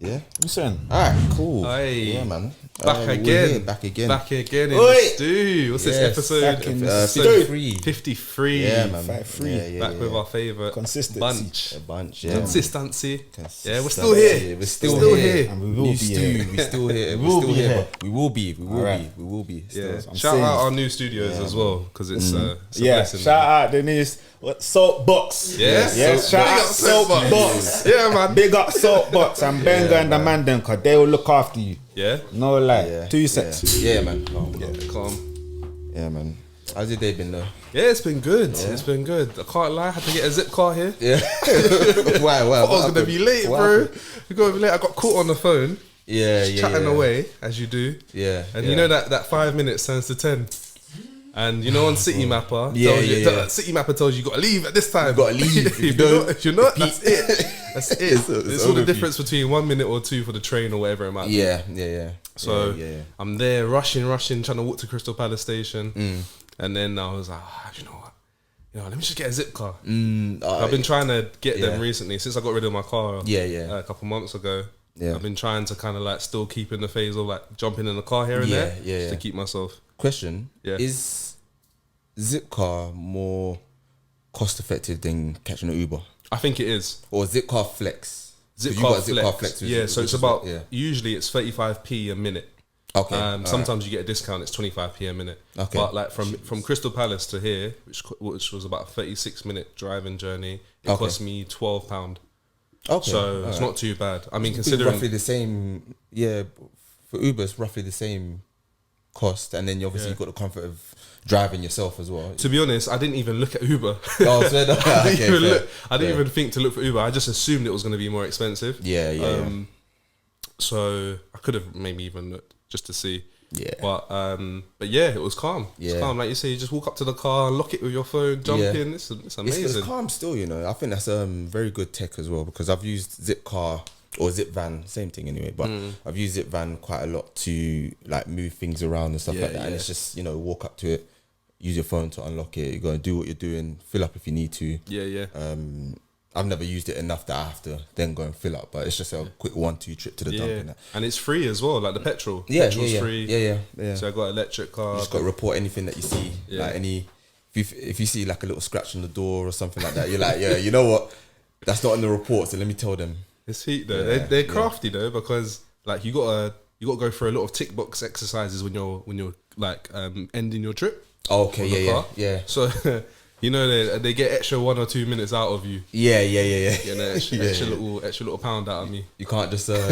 Yeah. Listen. Alright, cool. Hey. Yeah, man. Back again. Back again. Back again in the stew. What's this episode? Back in the 53. 53. Yeah, man. 53. Yeah, Back with our favourite Consistency. bunch. A bunch, yeah. Consistency. Yeah, we're still here. We're still here. And we will New be stew. here. We're still here. We will We're still be here. here. But we will be. We will Alright. be. We will be. Yeah. Still. Shout saying. out our new studios as well, because it's a blessing. shout out the newest Soapbox. Yeah? Yeah, Soapbox. shout Big out up Soapbox. Soapbox. Yeah, man. Big up Soapbox and Benga and the man them, cause they will look after you. Yeah? No lie. Yeah. 2 sets. Yeah, man. Calm. Yeah, man. How's your day been though? Yeah, it's been good. It's been good. I can't lie. I had to get a zip car here. Yeah. Why? I was going to be late, bro. We got to be late. I got caught on the phone. Yeah, Chatting away, as you do. Yeah. And you know that 5 minutes turns to 10. And you know on City Mapper, City Mapper tells you you got to leave at this time. You got to leave. If you're not, that's it. That's it. It's all the overview. difference between 1 minute or 2 for the train or whatever it might be. Yeah. So yeah. I'm there rushing, trying to walk to Crystal Palace Station. And then I was like, you know what? Let me just get a zip car. I've been trying to get them recently since I got rid of my car. A couple months ago. Yeah. I've been trying to kind of like still keep in the phase of like jumping in the car here and there just to keep myself. Question: is Zipcar more cost effective than catching an Uber? I think it is. Or Zipcar Flex? Zipcar Flex. So it's about usually it's 35p a minute. Okay. Sometimes you get a discount. It's 25p a minute. Okay. But like from Crystal Palace to here, which was about a 36-minute driving journey, it cost me £12. Okay. So it's not too bad. I mean, considering roughly the same. Yeah, for Uber, it's roughly the same cost, and then you obviously got the comfort of driving yourself as well. To be honest, I didn't even look at Uber. Oh, so I didn't even think to look for Uber. I just assumed it was going to be more expensive. Yeah. So I could have maybe even looked just to see. Yeah. But yeah, it was calm. It's calm. Like you say, you just walk up to the car, lock it with your phone, jump in. It's amazing. It's calm still, I think that's very good tech as well, because I've used Zipcar or Zipvan, same thing anyway, but I've used Zipvan quite a lot to like move things around and stuff like that. And it's just, walk up to it, use your phone to unlock it, you go and do what you're doing, fill up if you need to. Yeah. I've never used it enough that I have to then go and fill up, but it's just a quick 1-2 trip to the dump. And it's free as well, like the petrol. Petrol's free. Yeah. So I got an electric car. You just got to report anything that you see, like if you see like a little scratch on the door or something like that, you're like, you know what, that's not in the report, so let me tell them. It's heat though. They're crafty though, because like you gotta go through a lot of tick box exercises when you're like ending your trip. Okay, yeah. So they get extra 1 or 2 minutes out of you. Yeah. Extra little pound out of me. You can't just lock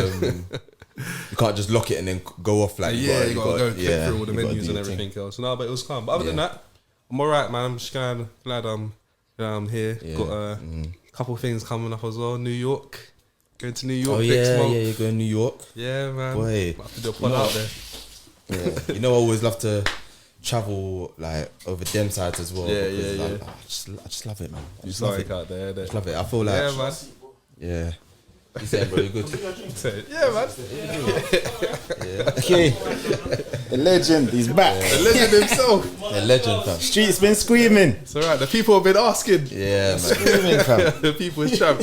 it and then go off like you gotta go click through all the menus and everything else. No, but it was calm. But other than that, I'm alright, man. I'm just glad I'm here. Got a couple of things coming up as well. New York. Going to New York next month. You're going to New York. Yeah, man. Boy, I have to do a pod out there. Yeah, I always love to travel like over them sides as well. Yeah. I just love it, man. I You just love like it. out there. Just love it. I feel like man. Yeah. You saying, bro, you're good. Yeah, man. Okay. The legend, he's back. The legend himself. The legend, fam. Street's been screaming. It's alright. The people have been asking. Yeah, man. Screaming, fam. The people is champ.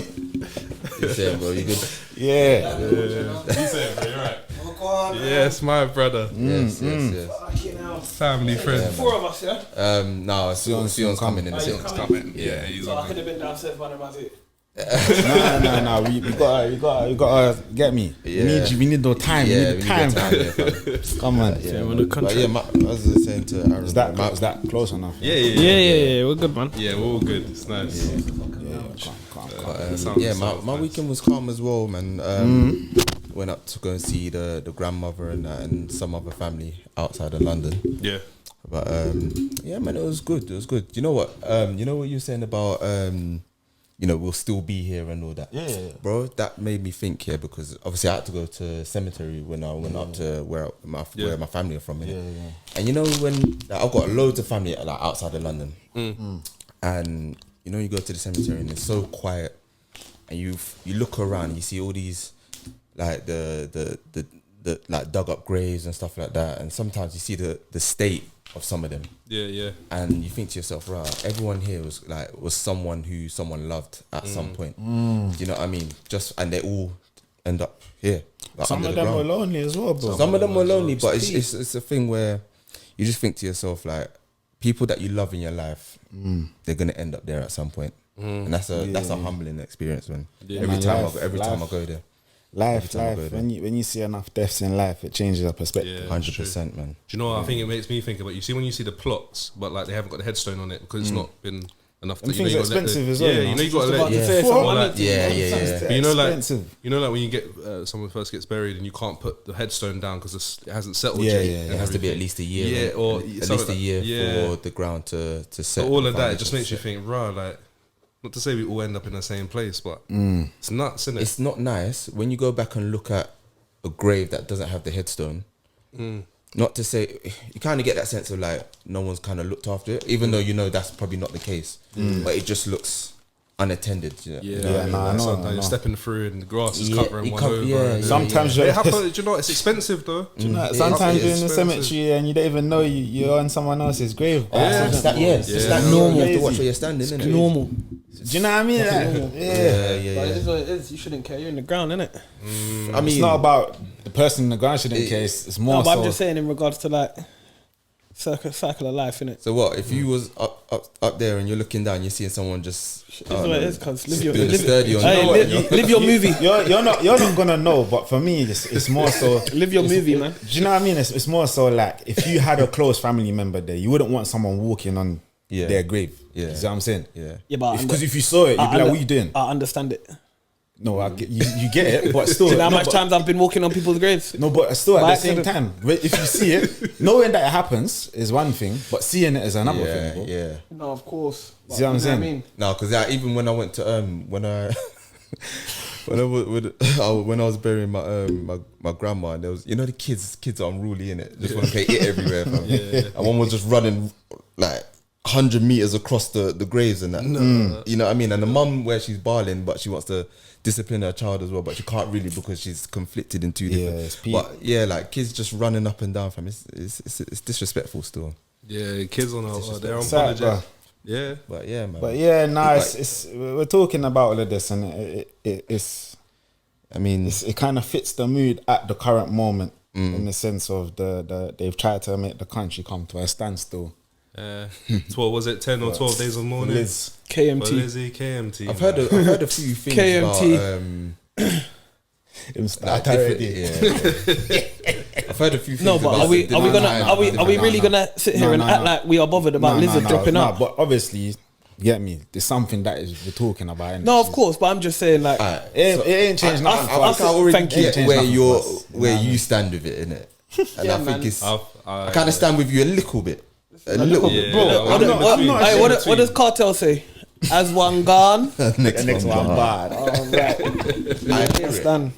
You saying, bro, you good? Yeah. You saying, bro, you're right. Yes, my brother. Yes. Family friend. 4 of us, yeah? No, Sion's coming in. Sion's coming. Yeah, he's So I on. could have been downstairs by about it. No. We gotta get me. Yeah. We need no time. Yeah, we need time. Come on. Yeah, but yeah, I was saying to Aaron, Is that close enough? Yeah. We're good, man. Yeah, we're all good. It's nice. Calm. My weekend was calm as well, man. Went up to go and see the grandmother and some other family outside of London. Yeah. But yeah, man, it was good. You know what? You know what you were saying about we'll still be here and all that. Yeah. Bro, that made me think here, because obviously I had to go to cemetery when I went up to where my family are from. Yeah. And when I've got loads of family like outside of London, and you go to the cemetery and it's so quiet, and you look around and you see all these like the like dug up graves and stuff like that, and sometimes you see the state of some of them. Yeah. And you think to yourself, right, everyone here was someone who someone loved at some point. Do you know what I mean? And end up here. Like Some of them were lonely as well, bro. Some of them were lonely, but it's a thing where you just think to yourself, like, people that you love in your life, they're gonna end up there at some point, and that's a humbling experience, man. Every time I go there. Life. When you see enough deaths in life, it changes your perspective. 100%, man. Do you know what I think it makes me think about? You see when you see the plots, but like they haven't got the headstone on it because it's not been enough. And things are expensive as well. Yeah, you know you got to let. Yeah. But you know, like when you get someone first gets buried and you can't put the headstone down because it hasn't settled yet. It has to be at least a year. Yeah, or at least a year for the ground to set. But all of that, it just makes you think, right? Like, not to say we all end up in the same place, but it's nuts, isn't it? It's not nice when you go back and look at a grave that doesn't have the headstone. Not to say, you kind of get that sense of like no one's kind of looked after it, even though you know that's probably not the case. But it just looks unattended. You know? Sometimes you're stepping through and the grass is covering one over. Sometimes it happens. Do you know it's expensive though? Do you know, sometimes you're in the cemetery and you don't even know you're on someone else's grave. It's that normal to watch where you're standing, isn't it? Normal. Do you know what I mean? But it is what it is. You shouldn't care. You're in the ground, innit? I mean, it's not about the person in the ground shouldn't care. It's more. No, but I'm just saying in regards to like cycle of life, innit? So what if you was up there and you're looking down, you're seeing someone just? It's what it is, cuz live Your your movie. You're not gonna know, but for me, it's more so. Live your movie, man. Do you know what I mean? It's more so like if you had a close family member there, you wouldn't want someone walking on their grave. You see what I'm saying? Yeah, but because if you saw it, you'd be like, "What are you doing?" I understand it. No, I get, you get it, but still. Do you know how much times I've been walking on people's graves? No, but still at the same time, if you see it, knowing that it happens is one thing, but seeing it is another thing. Bro. No, of course. See what I'm saying? I mean? No, because even when I went to when I was burying my grandma, and there was, you know, the kids are unruly, innit? Just want to play it everywhere, fam. And one was just running like 100 meters across the graves and that. You know what I mean? And the mum, where she's bawling, but she wants to discipline her child as well, but she can't really because she's conflicted in two different. But like kids just running up and down, fam. It's disrespectful still. Yeah, kids on their own project. Yeah, but yeah, man. But yeah, it's we're talking about all of this, and it's. I mean, it kind of fits the mood at the current moment in the sense of they've tried to make the country come to a standstill. 12 was it 10 or 12 days of mourning? KMT. Lizzy, KMT. I've heard a few things KMT. about I've heard a few things. No, but are we really gonna sit here and act like we are bothered about Lizzy dropping out? But obviously, you get me. There's something that we're talking about. No, of course, but I'm just saying like it ain't changed nothing. I can already get where you stand with it, innit? And I think it's I kind of stand with you a little bit. A little bit, bro. What does Cartel say? As one gone, next one bad. Alright, I hear it, man.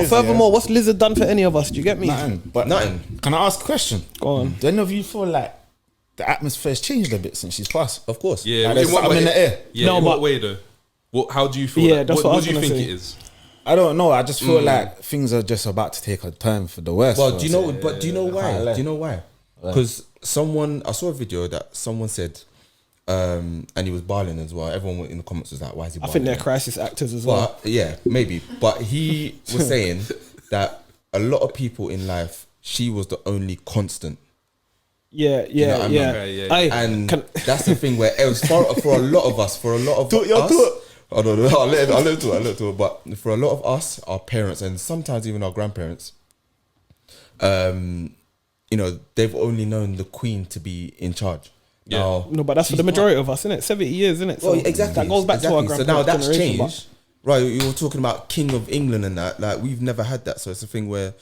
Furthermore, what's Lizzy done for any of us? Do you get me? Nothing. Can I ask a question? Go on. Do any of you feel like the atmosphere's changed a bit since she's passed? Of course. Yeah. Like there's something in the air. Yeah. No, in what way though? How do you feel? Yeah, that's what do you think it is? I don't know. I just feel like things are just about to take a turn for the worse. Well, do you know? But do you know why? Do you know why? Because I saw a video that someone said, and he was bawling as well. Everyone in the comments was like, "Why is he?" I think they're crisis actors as well. Yeah, maybe. But he was saying that a lot of people in life, she was the only constant. Yeah. And that's the thing where it was for a lot of us, I don't know. I'll let him to it. But for a lot of us, our parents, and sometimes even our grandparents, you know, they've only known the Queen to be in charge. Yeah. Now, no, but that's for the majority of us, isn't it? 70 years, isn't it? So well, exactly. That goes back to our grandparents. So now that's generation, changed. Right, you were talking about King of England and that. Like, we've never had that. So it's a thing where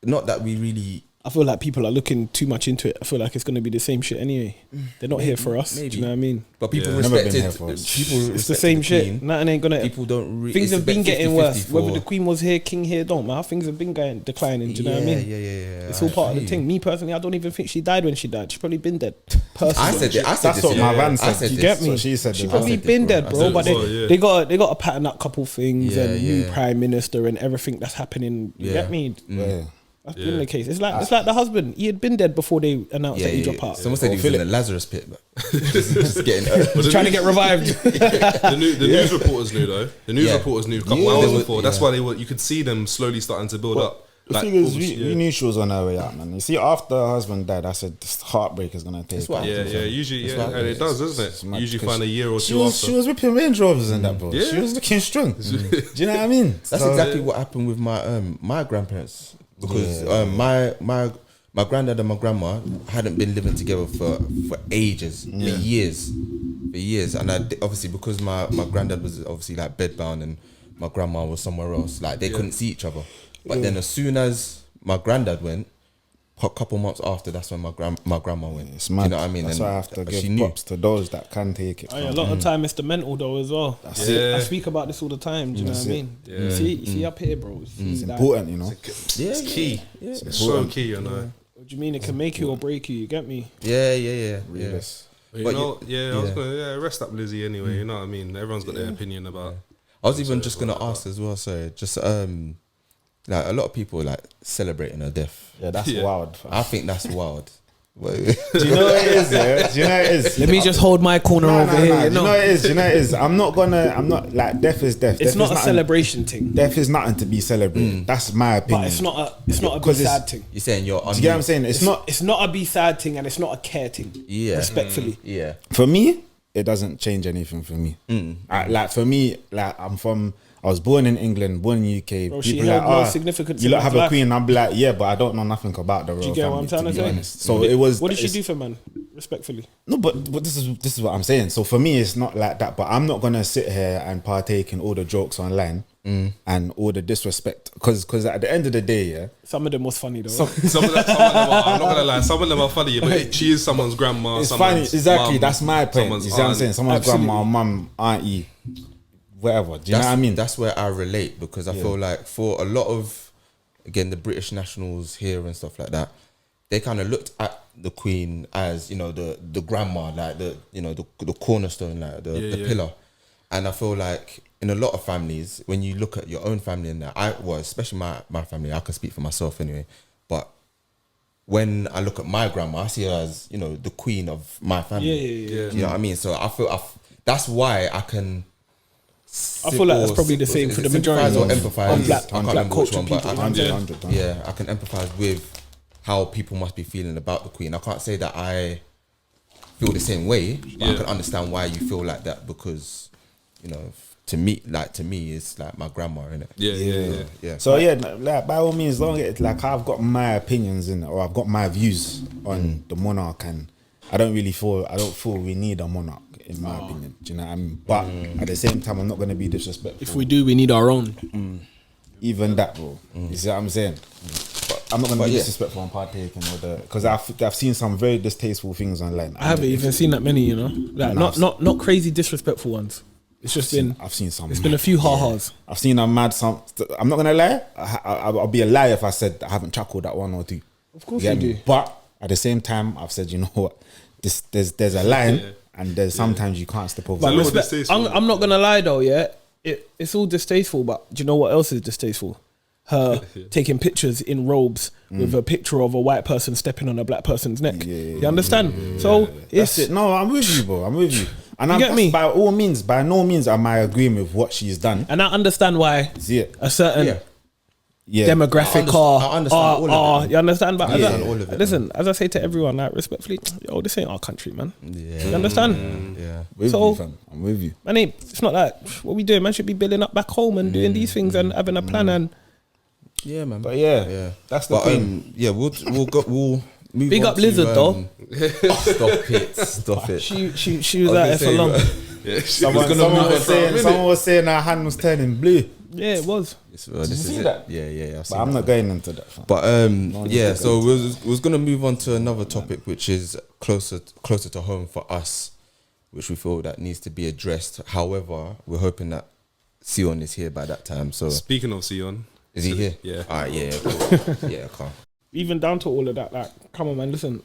not that we really. I feel like people are looking too much into it. I feel like it's going to be the same shit anyway. They're not here for us. Maybe. Do you know what I mean? But people respected. It's the same shit. Nothing ain't gonna. People don't. Things have been getting worse. Whether the Queen was here, King here, don't matter. Things have been declining. Do you know what I mean? Yeah. It's all part of the thing. Me personally, I don't even think she died when she died. She's probably been dead. Personally, I said it. That's what my van said. You get me? She said she probably been dead, bro. But they got to pattern up a couple things and new prime minister and everything that's happening. You get me? Yeah. That's been the case. It's like the husband. He had been dead before they announced that he dropped out. Someone said he was in the Lazarus pit, but just getting. He's trying to get revived. The news reporters knew though. The news reporters knew a couple hours before. That's why you could see them slowly starting to build up. The thing is, we knew she was on her way out, man. You see, after her husband died, I said this heartburg is gonna take. Usually, and it does, doesn't it? Usually find a year or two after. She was ripping Range Rovers and that, bro. Yeah. She was looking strong. Do you know what I mean? That's exactly what happened with my grandparents, because my granddad and my grandma hadn't been living together for ages, for years, and obviously because my granddad was obviously like bedbound and my grandma was somewhere else, like they couldn't see each other. But then as soon as my granddad went, a couple months after, that's when my grandma went. It's mad. You know what I mean? That's and why I have to give props to those that can take it. A lot of time it's the mental though as well. That's it. I speak about this all the time. Do you know what I mean? Yeah. You see up here, bro. It's important, you know. It's key. It's so key, you know. What do you mean? It can make you or break you. You get me? Yeah. But I was gonna rest up Lizzy anyway. You know what I mean? Everyone's got their opinion about. I was even just gonna ask as well. Sorry, just like a lot of people like celebrating her death. Yeah, that's wild. I think that's wild. Do you know what it is? Yeah? Do you know what it is? Let me just hold my corner over here. Do you know what it is? Do you know what it is? I'm not like death is death. It's death not is a celebration thing. Death is nothing to be celebrated. That's my opinion. But it's not a be sad thing. You're saying you're on. Do you get what I'm saying? It's not a be sad thing and it's not a care thing. Yeah. Respectfully. Yeah. For me, it doesn't change anything for me. Like for me, like I was born in England, born in UK. Bro, she people held like, no significance you in lot have life. a queen. I'll be like, yeah, but I don't know nothing about the royal family. Do you get what I'm trying to be say? honest. So it was. What did she do for man? Respectfully. No, but this is what I'm saying. So for me, it's not like that. But I'm not gonna sit here and partake in all the jokes online and all the disrespect. Because at the end of the day, yeah, some of them was funny though. Some of them are, I'm not gonna lie, some of them are funny, but she is someone's grandma. it's funny. Exactly. Mum, That's my point. You see what I'm saying? Someone's grandma, mum, auntie, whatever. Do you know what I mean? That's where I relate, because I feel like for a lot of, again, the British nationals here and stuff like that, they kind of looked at the Queen as, you know, the grandma, like the cornerstone, like the pillar. And I feel like in a lot of families, when you look at your own family and that, especially my family, I can speak for myself anyway, but when I look at my grandma, I see her as, you know, the queen of my family. Yeah. You know what I mean? So I feel that's why I can. I feel like that's probably the same for the majority or empathize on black culture people. I can empathize with how people must be feeling about the Queen. I can't say that I feel the same way, but I can understand why you feel like that, because, you know, to me, it's like my grandma, innit? Yeah. So like by all means, long as like I've got my opinions in it, or I've got my views on the monarch, and I don't feel we need a monarch, in my opinion. Do you know what I mean? But at the same time, I'm not gonna be disrespectful. If we do, we need our own. Even that, bro. You see what I'm saying? But I'm not gonna be disrespectful and partaking with the, because I've seen some very distasteful things online. I haven't even seen that many, you know, like not crazy disrespectful ones. It's just I've seen some. It's been a few ha-has. I've seen a mad some. I'm not gonna lie. I'll be a liar if I said I haven't chuckled at one or two. Of course you do. But at the same time, I've said, you know what? There's a line, and there's sometimes you can't step over. But I'm not gonna lie though. Yeah, it's all distasteful. But do you know what else is distasteful? Her taking pictures in robes with a picture of a white person stepping on a black person's neck. You understand? So that's it. No, I'm with you, bro. I'm with you. And you get me? By no means am I agreeing with what she's done. And I understand why a certain demographic I understand all of it. You understand? But all of it, listen, as I say to everyone, like, respectfully, yo, this ain't our country, man. You understand? I'm with you. Man, it's not like what we doing. Man should be building up back home and doing these things and having a plan and. Yeah, man. But that's the thing. We'll move big on up Lizard though. Stop it. She was out here for long. Someone was saying her hand was turning blue. Yeah, it was. Did you see that? Yeah. But I'm not going into that. But so we was gonna move on to another topic, which is closer to home for us, which we feel that needs to be addressed. However, we're hoping that 𝐤𝐤 is here by that time. So speaking of 𝐤𝐤, is he here? Yeah. Alright, cool. Yeah, calm. Even down to all of that, like, come on, man, listen,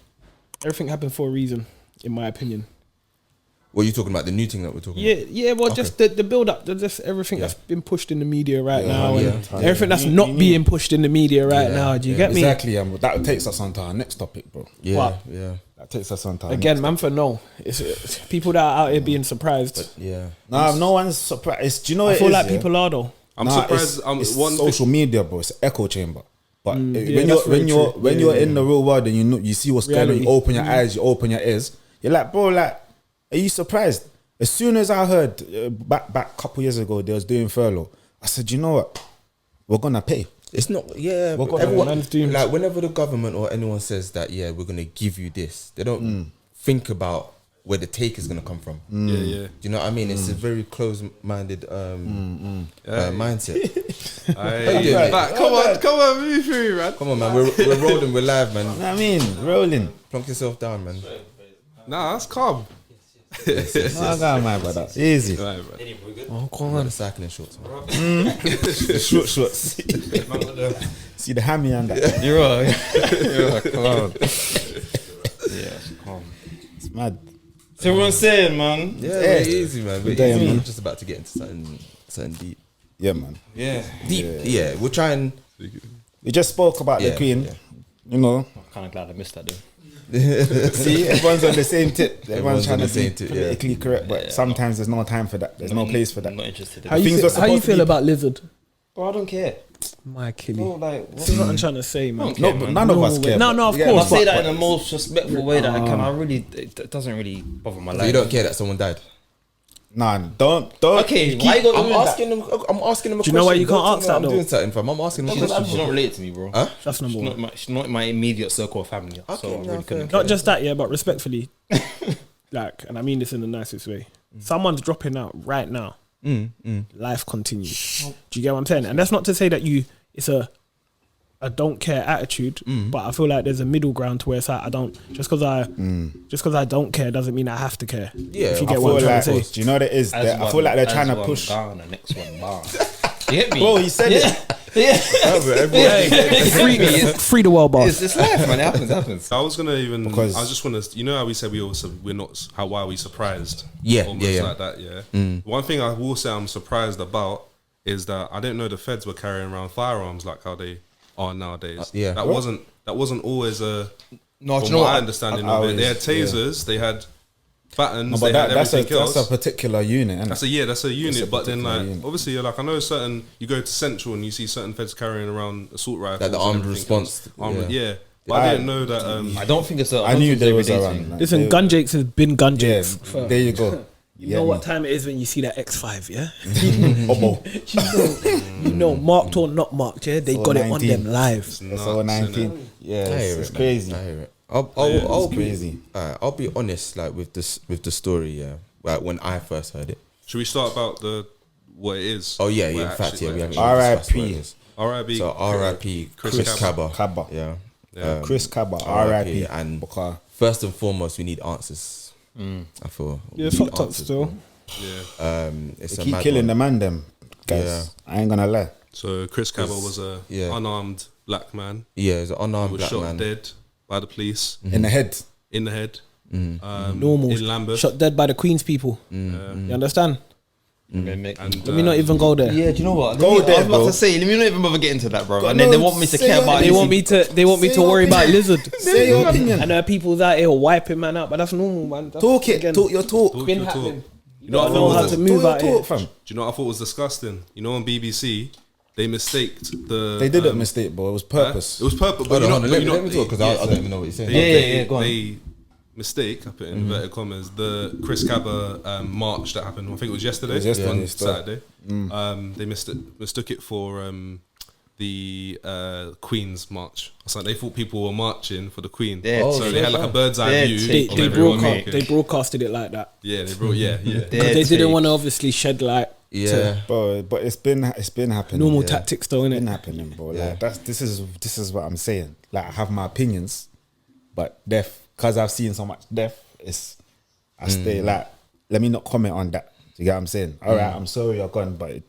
everything happened for a reason, in my opinion. What are you talking about? The new thing that we're talking Yeah, about? yeah. Well, just the build up, just everything that's been pushed in the media right now, and everything that's not being pushed in the media right now. Do you get me? Exactly. That takes us on to our next topic, bro. Yeah, That takes us on to our Again, next man, for no, it's people that are out here being surprised. Nah, no one's surprised. Do you know what I it feel is, like people are though. I'm surprised. It's One social media, bro. It's an echo chamber. But that's when very you're true. in the real world and you see what's going on, Reality. you open your eyes, you open your ears. You're like, bro, like, are you surprised? As soon as I heard back a couple years ago they was doing furlough, I said, you know what? We're gonna pay. It's not, Man's doing- like whenever the government or anyone says that, we're gonna give you this, they don't think about where the take is gonna come from. Yeah. Do you know what I mean? It's a very close-minded mindset. Come on, move through, man. Come on, man, we're rolling, we're live, man. You know what I mean? Rolling. Plonk yourself down, man. Nah, that's calm. No, God, my brother. Easy. Right, bro. Oh, come The on. cycling shorts, man. Short. See the hammy and that. You're right. Come on. Yeah, calm. It's mad. So everyone's saying, man. Yeah, very easy, man. We're day, easy. man. We're just about to get into something deep. Yeah, man. Yeah. Yeah, we're trying. We just spoke about the Queen. yeah. You know. I'm kind of glad I missed that, though. See, everyone's on the same tip. Everyone's trying on to the be same tip, politically correct, but sometimes there's no time for that. There's no place for that. I'm not interested in How it. you Things feel, are how you supposed to feel be- about Lizard? Bro, I don't care. My Bro, killie. like, This is what I'm trying to say, man. No, but none of us care. No, of Yeah, I course. say but- that in the most respectful way that I can. I really, it doesn't really bother my life. You don't care that someone died. Nah, don't. Okay, why you got I'm asking them. I'm asking them. Do you know why you can't ask that, I'm though? doing something, fam. I'm asking them. She's questions. not related to me, bro. Huh? That's number one. She's not in my immediate circle of family. So I really couldn't. Not just that, but respectfully, like, and I mean this in the nicest way. Someone's dropping out right now. Life continues. Do you get what I'm saying? And that's not to say that it's a don't care attitude, but I feel like there's a middle ground to where it's like I don't just because I don't care doesn't mean I have to care. Yeah, if you I get what I'm feel trying like, to say. do you know what it is? I feel like they're trying to push. Down, the next one bar. You get me? Bro, he said it. Free the world, boss. It's life, man. It happens. I was gonna even. Because- I just want to. You know how we said we're not. Why are we surprised? Yeah, almost yeah. like that. Yeah. One thing I will say I'm surprised about is that I didn't know the feds were carrying around firearms like how they are nowadays. Yeah. That wasn't always a. No, From my understanding of it, they had tasers, they had batons, No, they but had everything else. that's a particular unit, isn't it? That's a unit. But then, particular like, unit. obviously, like I know certain. You go to Central and you see certain feds carrying around assault rifles, Like the and armed everything response, else. yeah. But I didn't know that. I don't think it's a. I knew there was around. like, Listen, they- Gunjakes has been Yeah, Gunjakes. there you go. You know what time it is when you see that X5, yeah? Obo. You know, marked or not marked, yeah? They So got it on 19. them live. That's Nuts, all innit? 19. Yeah, I hear it's it, crazy. man. I hear it. I'll be crazy. I'll be honest, like with the story. Yeah, like when I first heard it. Should we start about what it is? Oh yeah, What in fact, actually- yeah, we haven't what even R.I.P. discussed what it is. R.I.P. So R.I.P. Chris Kaba. Kaba. Yeah. Chris Kaba, R.I.P. R.I.P. And Because first and foremost, we need answers. I feel. we Yeah, need fucked up answers, still. bro. Yeah. It's they a keep mad killing one. the man, them guys. Yeah. I ain't gonna lie. So Chris Kaba was a Yeah. unarmed black man. Yeah, it's an He unarmed was black shot man. dead by the police In the head. in the head. Normal. In Lambeth. Shot dead by the Queen's people. You understand? And Let me not even go there. Yeah, do you know what? Go I was there, about bro. to say, let me not even bother getting into that, bro. And no, then they want me to say care your about. They this. want me to Say your worry about opinion. Lizard. Say your opinion. And there are people out here wiping man out, but that's normal, man. That's, Talk it. again, Talk your talk. Talk been your talk. happening. You know what I know thought how was to the- move Talk out your here. talk, fam. Do you know what I thought was disgusting? You know on BBC they mistaked the. They did a mistake, bro. It was purpose. It was purpose. Hold But on, you hold know, on, but you let know, me talk because I don't even know what you're saying. Yeah, go on. They mistake, I put in inverted commas, the Chris Kaba march that happened. I think it was yesterday. It was yesterday, on yeah. Saturday. They mistook it for the Queen's march. So they thought people were marching for the Queen. Yeah, so they had like a bird's eye Yeah, view. They, of they, everyone broadcast, walking. they broadcasted it like that. Yeah, they brought. Yeah. Because they didn't want to obviously shed light. Yeah, Bro, but it's been happening. Normal yeah. tactics though, It's been innit? happening, bro. Like this is what I'm saying. Like I have my opinions, but death, because I've seen so much death, I stay like, let me not comment on that. You get what I'm saying? All right, I'm sorry you're gone, but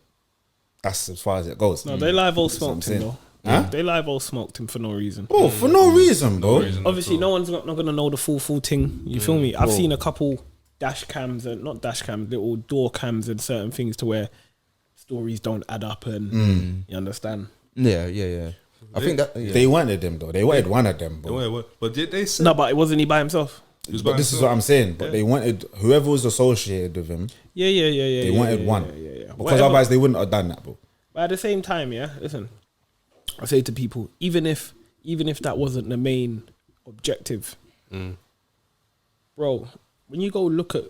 that's as far as it goes. No, they live all That's what I'm smoked him saying. though. Huh? They live all smoked him for no reason. Bro, for no reason, bro. reason at Obviously, all. no one's not gonna know the full thing. You feel me? I've seen a couple dash cams and not dash cams, little door cams and certain things to where stories don't add up and you understand. Yeah. I think that they wanted them though. They wanted one of them, but did they say no? But it wasn't he by himself. But this is what I'm saying. But they wanted whoever was associated with him. Yeah. They wanted one. Yeah. Because otherwise they wouldn't have done that, bro. But at the same time, listen, I say to people, even if that wasn't the main objective, bro, when you go look at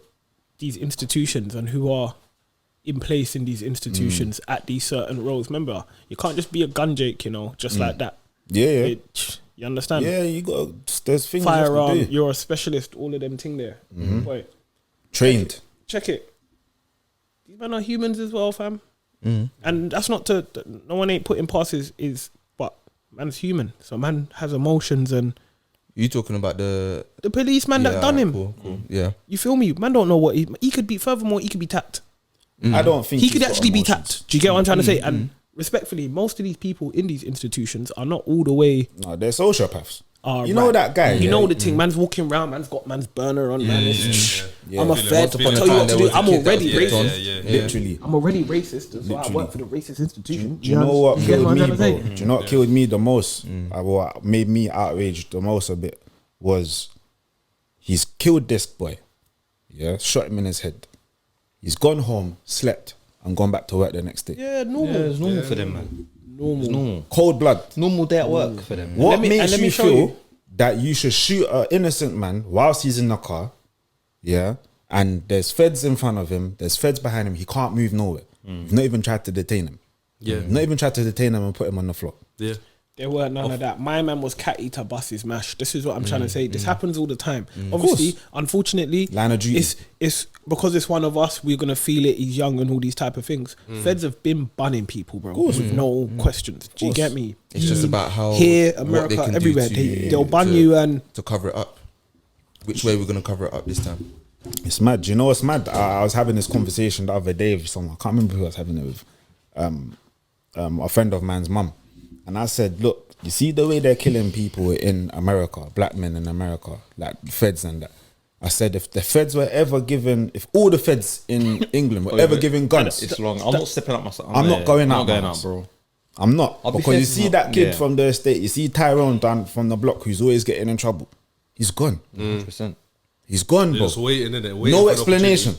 these institutions and who are in place in these institutions at these certain roles, remember, you can't just be a gun Jake, just like that. Yeah. You understand? Yeah, you got there's things firearm. you have to do. You're a specialist. All of them thing there. Boy, Trained. check it. These men are humans as well, fam. And that's not to. No one ain't putting past but man's human. So man has emotions and. You talking about the policeman that done him? Cool. Yeah. You feel me? Man don't know what he could be. Furthermore, he could be tapped. I don't think He could he's got actually be emotions. tapped. Do you get what I'm trying to say? And respectfully, most of these people in these institutions are not all the way. No, they're sociopaths. Are you know that guy? You know the thing. Man's walking around. Man's got man's burner on. Man, I'm a Feeling fed. once upon a Tell you what time to there do. was a I'm kid that already was racist. Literally. I'm already racist. That's why I Literally. work for the racist institution. Do you know what You get killed I'm me, trying to bro? say? Do you know what killed me the most? What made me outraged the most a bit was he's killed this boy. Yeah, shot him in his head. He's gone home, slept, and gone back to work the next day. Yeah, normal. Yeah, it's normal for them, man. Normal. It's normal. Cold blood. Normal day at work for them. What Let me- makes and let me you show feel you. that you should shoot an innocent man whilst he's in the car? Yeah, and there's feds in front of him. There's feds behind him. He can't move nowhere. You've not even tried to detain him. Yeah. Not even tried to detain him and put him on the floor. Yeah. There weren't none of that. My man was catty to bust his mash. This is what I'm trying to say. This happens all the time. Obviously, unfortunately, Line of duty. It's because it's one of us. We're gonna feel it. He's young and all these type of things. Feds have been bunning people, bro, with no questions. Do you get me? It's just about how here, what America, they can do everywhere. to- They'll bun you and to cover it up. Which way we're gonna cover it up this time? It's mad. Do you know what's mad? I was having this conversation the other day with someone. I can't remember who I was having it with. A friend of mine's mum. And I said, look, you see the way they're killing people in America, black men in America, like feds and that. I said, if the feds were ever given, if all the feds in England were ever given guns, It's long. I'm not stepping up myself. I'm not going out, I'm not going man. out, bro. I'm not. I'll be Because you fair, see not- that kid yeah. from the estate, you see Tyrone down from the block who's always getting in trouble. He's gone. 100%. He's gone, They're bro. just waiting, innit? No explanation.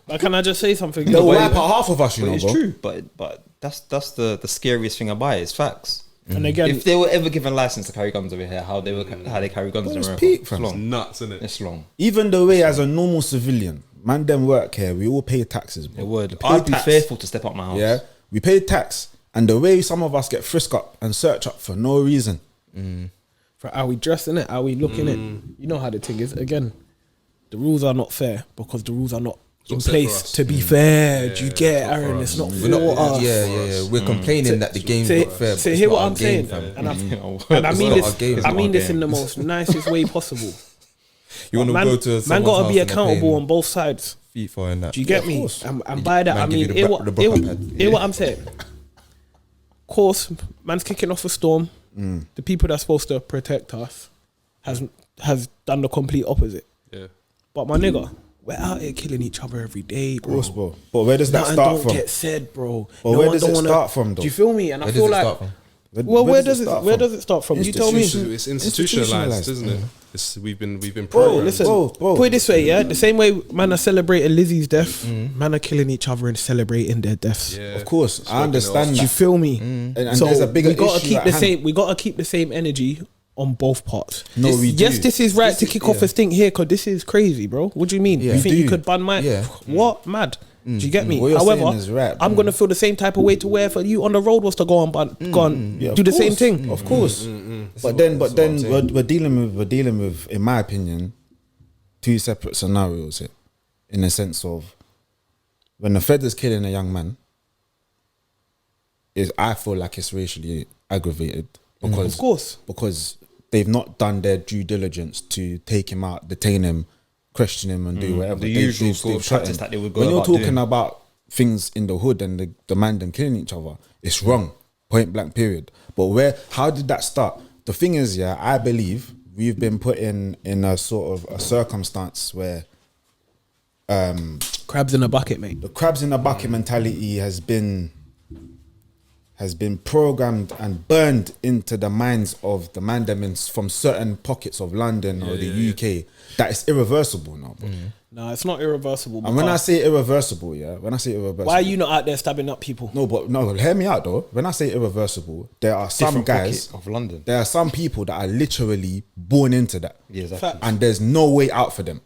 but can I just say something? They'll wipe out half of us, you But know, it's bro. true. But that's the scariest thing about it. It's facts. And again, If they were ever given license to carry guns over here, how they carry guns in It's America? peak, It's fam. long. Nuts, innit? It's long. Even the way as a normal civilian, man, them work here, we all pay taxes, bro. It would. We pay I'd be tax. fearful to step up my house. Yeah, we pay tax, and the way some of us get frisked up and search up for no reason. for how we dress in it, how we look in it. You know how the thing is. Again, the rules are not fair because the rules are not in set for place us. to be fair. Do you Yeah, get it, it's not for Aaron? us. It's not We're for not, us. yeah. We're complaining that the game's So, not fair. so but it's hear not what our I'm game, saying, fam. and It's I not mean our this. game. It's I not mean our this in game. the most nicest way possible. You want to Man, go to man someone's got to be house and they're accountable paying on both sides. FIFA and that. Do you get of me? course. And by that, Man I give mean, you hear the what, Broca pad. hear what I'm saying. Of course, man's kicking off a storm. The people that's supposed to protect us has done the complete opposite. Yeah. But my nigga, we're out here killing each other every day, bro. Of course, bro. But where does that Nothing start don't from? get said, bro. But No where one does don't it wanna- start from, though? Do you feel me? And I Where feel does it like, start from? well, where does does it start where from? does it start from? You tell me. It's institutionalized, isn't it? It's, we've been Bro, programmed. listen. Bro. Put it this way, yeah. The same way man are celebrating Lizzy's death, man are killing each other and celebrating their deaths. Yeah. Of course, I understand Do you that. feel me? And So there's a bigger we gotta issue keep at the hand. same. We gotta keep the same energy on both parts. No, we Yes, do. this is right to kick off a stink here because this is crazy, bro. What do you mean? Yeah. You think We you do. could ban my? Yeah. What mad? Do you get me? What you're However, saying is right, I'm bro. gonna feel the same type of way to where for you on the road was to go on, go on, Yeah, do of the same course. thing. Of course. But then we're dealing with, in my opinion, two separate scenarios here. In the sense of when the Fed is killing a young man, I feel like it's racially aggravated because Of course. because they've not done their due diligence to take him out, detain him, question him, and do whatever. The usual sort of shot practice him. that they would go When you're about talking doing. about things in the hood and the man them killing each other, it's wrong. Point blank. Period. But how did that start? The thing is, yeah, I believe we've been put in a sort of a circumstance where crabs in a bucket, mate. The crabs in a bucket mentality has been programmed and burned into the minds of the mandamins from certain pockets of London or the UK that it's irreversible now, bro. No, it's not irreversible. And when I say irreversible, why are you not out there stabbing up people? No, hear me out though. When I say irreversible, there are some Different guys pocket of London. There are some people that are literally born into that. Yeah, exactly. And there's no way out for them.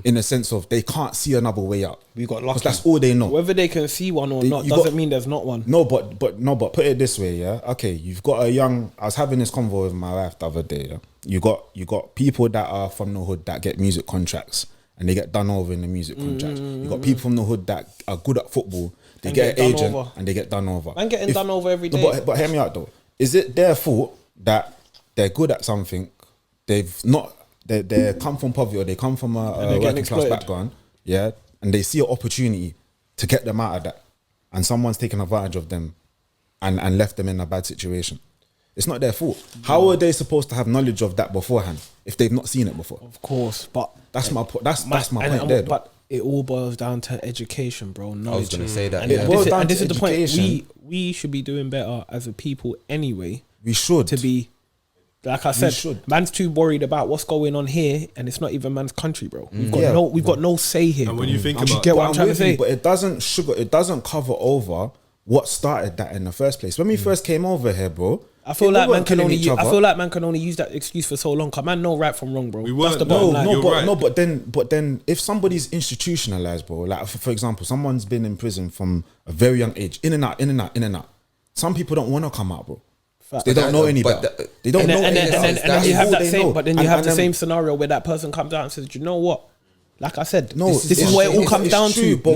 In the sense of they can't see another way out. We got lucky. Because that's all they know. Whether they can see one or not doesn't mean there's not one. No, but put it this way, yeah. Okay, you've got a young. I was having this convo with my wife the other day. Yeah? You got people that are from the hood that get music contracts and they get done over in the music contracts. You got people from the hood that are good at football. They get an agent and they get done over. I'm getting done over every day. No, but hear me out though. Is it their fault that they're good at something? They've not. They come from poverty or they come from a working class background, yeah, and they see an opportunity to get them out of that, and someone's taken advantage of them and left them in a bad situation. It's not their fault. How are they supposed to have knowledge of that beforehand if they've not seen it before? Of course, but that's my point. That's my point there. But it all boils down to education, bro. Knowledge. I was going to say that. And this is the point. We should be doing better as a people anyway. We should to be. Like I said, man's too worried about what's going on here, and it's not even man's country, bro. We've got no say here. And when you think about, you get what I'm trying to say, but it doesn't cover over what started that in the first place. When we first came over here, bro, I feel like man can only use that excuse for so long. Cause man know right from wrong, bro. That's the bottom line. But then if somebody's institutionalized, bro, like for example, someone's been in prison from a very young age, in and out. Some people don't want to come out, bro. They don't know any better. They don't know any better. And then you have that same, but then you have the same scenario where that person comes out and says, "You know what? Like I said, this is what it all comes down to." But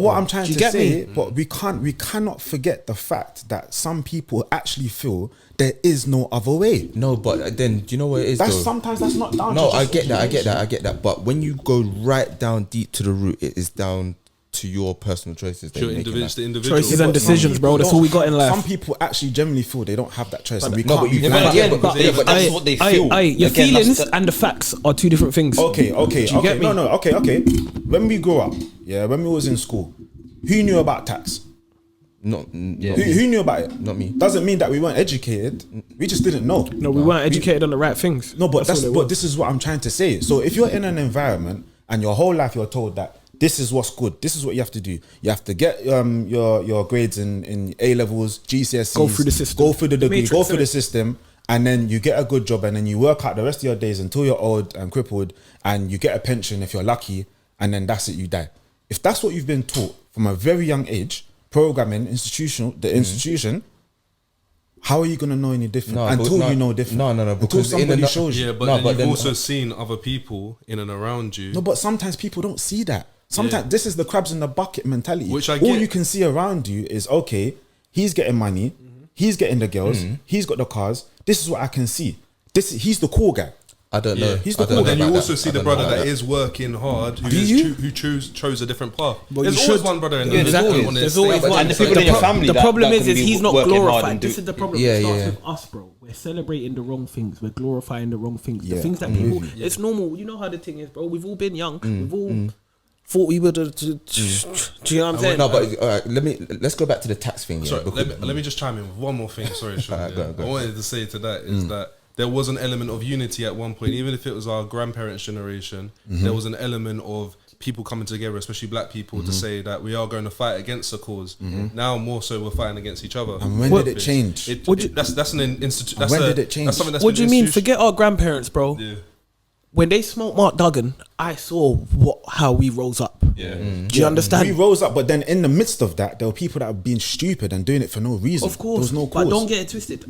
what I'm trying to say, but we cannot forget the fact that some people actually feel there is no other way. No, but then do you know what it is? Sometimes that's not down. No, I get that. But when you go right down deep to the root, it is down to your personal choices. Individual choices and decisions, bro. That's all we got in life. Some people actually generally feel they don't have that choice, and we can't. But that's what they feel. Your feelings and the facts are two different things. Okay. When we grew up, when we was in school, who knew about tax? Who knew about it? Not me. Doesn't mean that we weren't educated. We just didn't know. No, we weren't educated on the right things. No, but this is what I'm trying to say. So if you're in an environment and your whole life you're told that this is what's good, this is what you have to do. You have to get your grades in A levels, GCSEs. Go through the system. Go through the degree. Go through the system. And then you get a good job, and then you work out the rest of your days until you're old and crippled, and you get a pension if you're lucky, and then that's it, you die. If that's what you've been taught from a very young age, programming, institution, how are you going to know any different you know different? No, because somebody shows you. Yeah, but then you've also seen other people in and around you. No, but sometimes people don't see that. Sometimes this is the crabs in the bucket mentality. Which I get. All you can see around you is, okay, he's getting money, he's getting the girls, he's got the cars. This is what I can see. He's the cool guy. I don't know. He's the cool guy. Then you also see the brother that is working hard, who chose a different path. There's always one brother in there. There's always one. And the people in your family. The problem is he's not glorified. This is the problem. Yeah, it starts with us, bro. We're celebrating the wrong things. We're glorifying the wrong things. The things that people. It's normal. You know how the thing is, bro. We've all been young. We've all thought we would. Do you know what I'm saying? No, but let's go back to the tax thing. Sorry, let me just chime in with one more thing. Sorry, Sean. Go. I wanted to say to that is that there was an element of unity at one point, even if it was our grandparents' generation. There was an element of people coming together, especially black people, to say that we are going to fight against a cause. Now more so, we're fighting against each other. And when did it change? That's an institute. When did it change? That's something that's what do you mean? Forget our grandparents, bro. Yeah. When they smoked Mark Duggan, I saw how we rose up. Yeah. Do you understand? We rose up, but then in the midst of that, there were people that were being stupid and doing it for no reason. Of course, there was no cause. But don't get it twisted.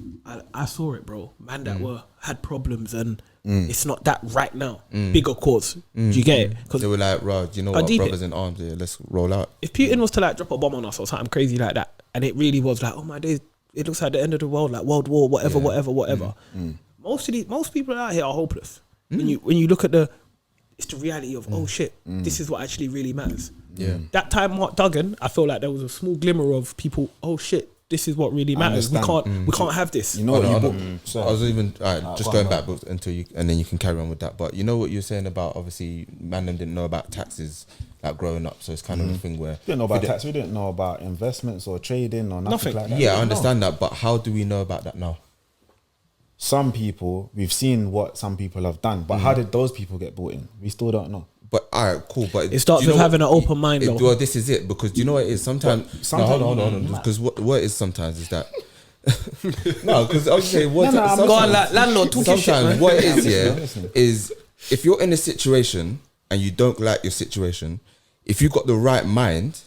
I saw it, bro. Man that had problems, and it's not that right now. Bigger cause. Do you get it? Because they were like, "Rod, you know what? Brothers in arms here. Let's roll out." If Putin was to like drop a bomb on us or something crazy like that, and it really was like, "Oh my days, it looks like the end of the world, like World War, whatever." Most people out here are hopeless. When you look at it's the reality of this is what actually really matters. Yeah. That time Mark Duggan, I feel like there was a small glimmer of people, this is what really matters. We can't have this. You know what? I was even just going back until you, and then you can carry on with that. But you know what you're saying about, obviously, man them didn't know about taxes like growing up, so it's kind of a thing where we didn't know about tax. We didn't know about investments or trading or nothing like that. Yeah, I understand that, but how do we know about that now? Some people, we've seen what some people have done, but how did those people get bought in? We still don't know. But all right, cool. But it starts with having an open mind. Well, this is it, because do you know what it is? Sometimes hold on. Because what it is sometimes is that no, because I was saying I'm going like landlord talking shit. Sometimes what it is, is if you're in a situation and you don't like your situation, if you've got the right mind,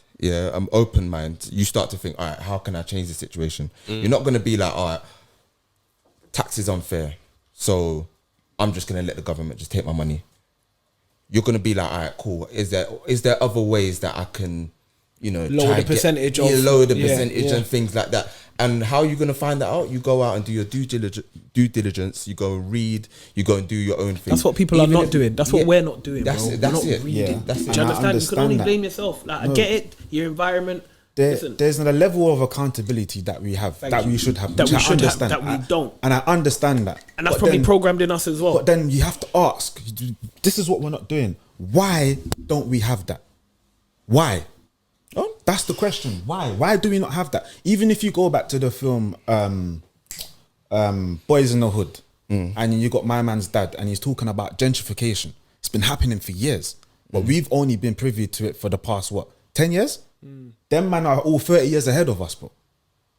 open mind, you start to think, all right, how can I change the situation? You're not going to be like, all right, tax is unfair, so I'm just going to let the government just take my money. You're going to be like, all right, cool. Is there other ways that I can, lower the percentage and things like that? And how are you going to find that out? You go out and do your due diligence. You go and read. You go and do your own thing. That's what people are not doing. That's what we're not doing. That's it. That's it. Yeah. Do you understand? You can only blame yourself. Like, I get it. Your environment. There's a level of accountability that we have, that we should have, that we don't, and I understand that, and that's probably programmed in us as well. But then you have to ask, this is what we're not doing. Why don't we have that? Why? Oh, that's the question. Why do we not have that? Even if you go back to the film Boys in the Hood, and you got My Man's Dad, and he's talking about gentrification. It's been happening for years, but we've only been privy to it for the past 10 years. Them man are all 30 years ahead of us, bro.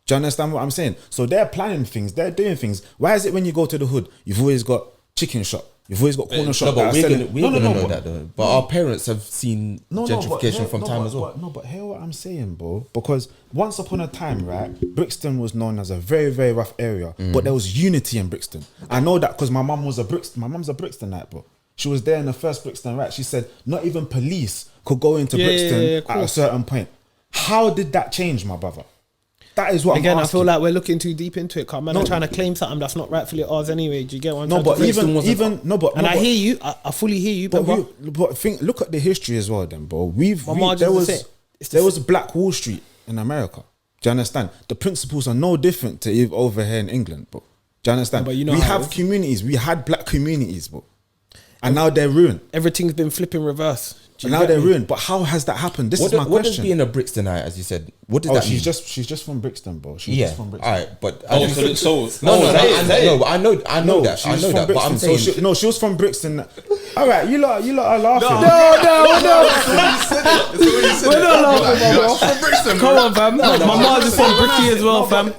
Do you understand what I'm saying? So they're planning things, they're doing things. Why is it when you go to the hood, you've always got chicken shop, you've always got corner shop? No, but we're gonna know that though. But our parents have seen gentrification from time as well. But hear what I'm saying, bro. Because once upon a time, right, Brixton was known as a very, very rough area, but there was unity in Brixton. I know that because my mum's a Brixtonite, bro. She was there in the first Brixton, right? She said not even police could go into Brixton at a certain point. How did that change, my brother? That is what again, I'm asking. I feel like we're looking too deep into it. Man, I'm trying to claim something that's not rightfully ours anyway. Do you get what I'm trying to say? I hear you. I fully hear you. But look at the history as well, then, bro. There was Black Wall Street in America. Do you understand? The principles are no different to over here in England, bro. Do you understand? But we have communities. We had black communities, bro, and now they're ruined. Everything's been flipping reverse. And now they're ruined. But how has that happened? This is my question. What does being a Brixtonite, as you said, what does that mean? She's just from Brixton, bro. She's just from Brixton. All right, but I know that. I know that. But I'm saying she was from Brixton. All right, you lot are laughing. No. We're not laughing, bro. Come on, fam. My mom is from Bricky as well, fam.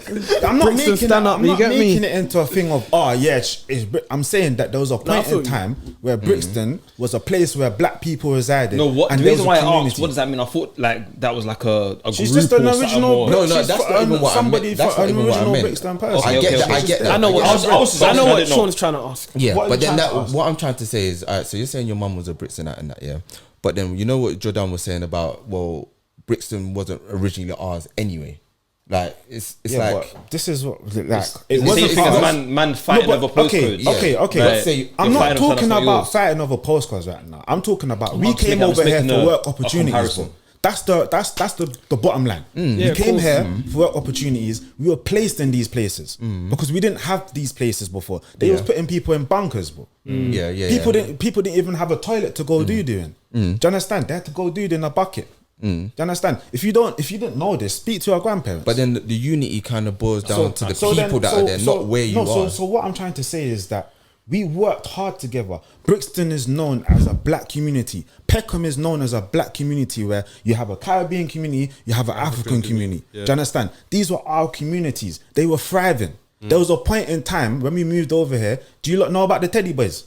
I'm not making it into a thing of I'm saying that there was a point in time where Brixton was a place where black people resided. No, what the reason why I asked, what does that mean? I thought like that was like a she's group just an or original. No, that's not even what I meant. That's not even what I meant. Brixton person. I get that. I know what Sean's trying to ask. Yeah, but then what I'm trying to say is, so you're saying your mum was a Brixtonite and that, yeah. But then you know what Jordan was saying about, well, Brixton wasn't originally ours anyway. Like it's like this is what like it wasn't man fighting over postcodes. Okay. I'm not talking about fighting over postcodes right now. I'm talking about we came over here for work opportunities, bro. That's the bottom line. We came here for work opportunities. We were placed in these places because we didn't have these places before. They was putting people in bunkers, bro. People didn't even have a toilet to go do doing. Do you understand? They had to go do it in a bucket. Do you understand? If you didn't know this, speak to your grandparents. But then the unity kind of boils down to the people that are there, not where you are. So what I'm trying to say is that we worked hard together. Brixton is known as a black community. Peckham is known as a black community where you have a Caribbean community, you have an African community. Do you understand? These were our communities. They were thriving. There was a point in time when we moved over here. Do you lot know about the Teddy Boys?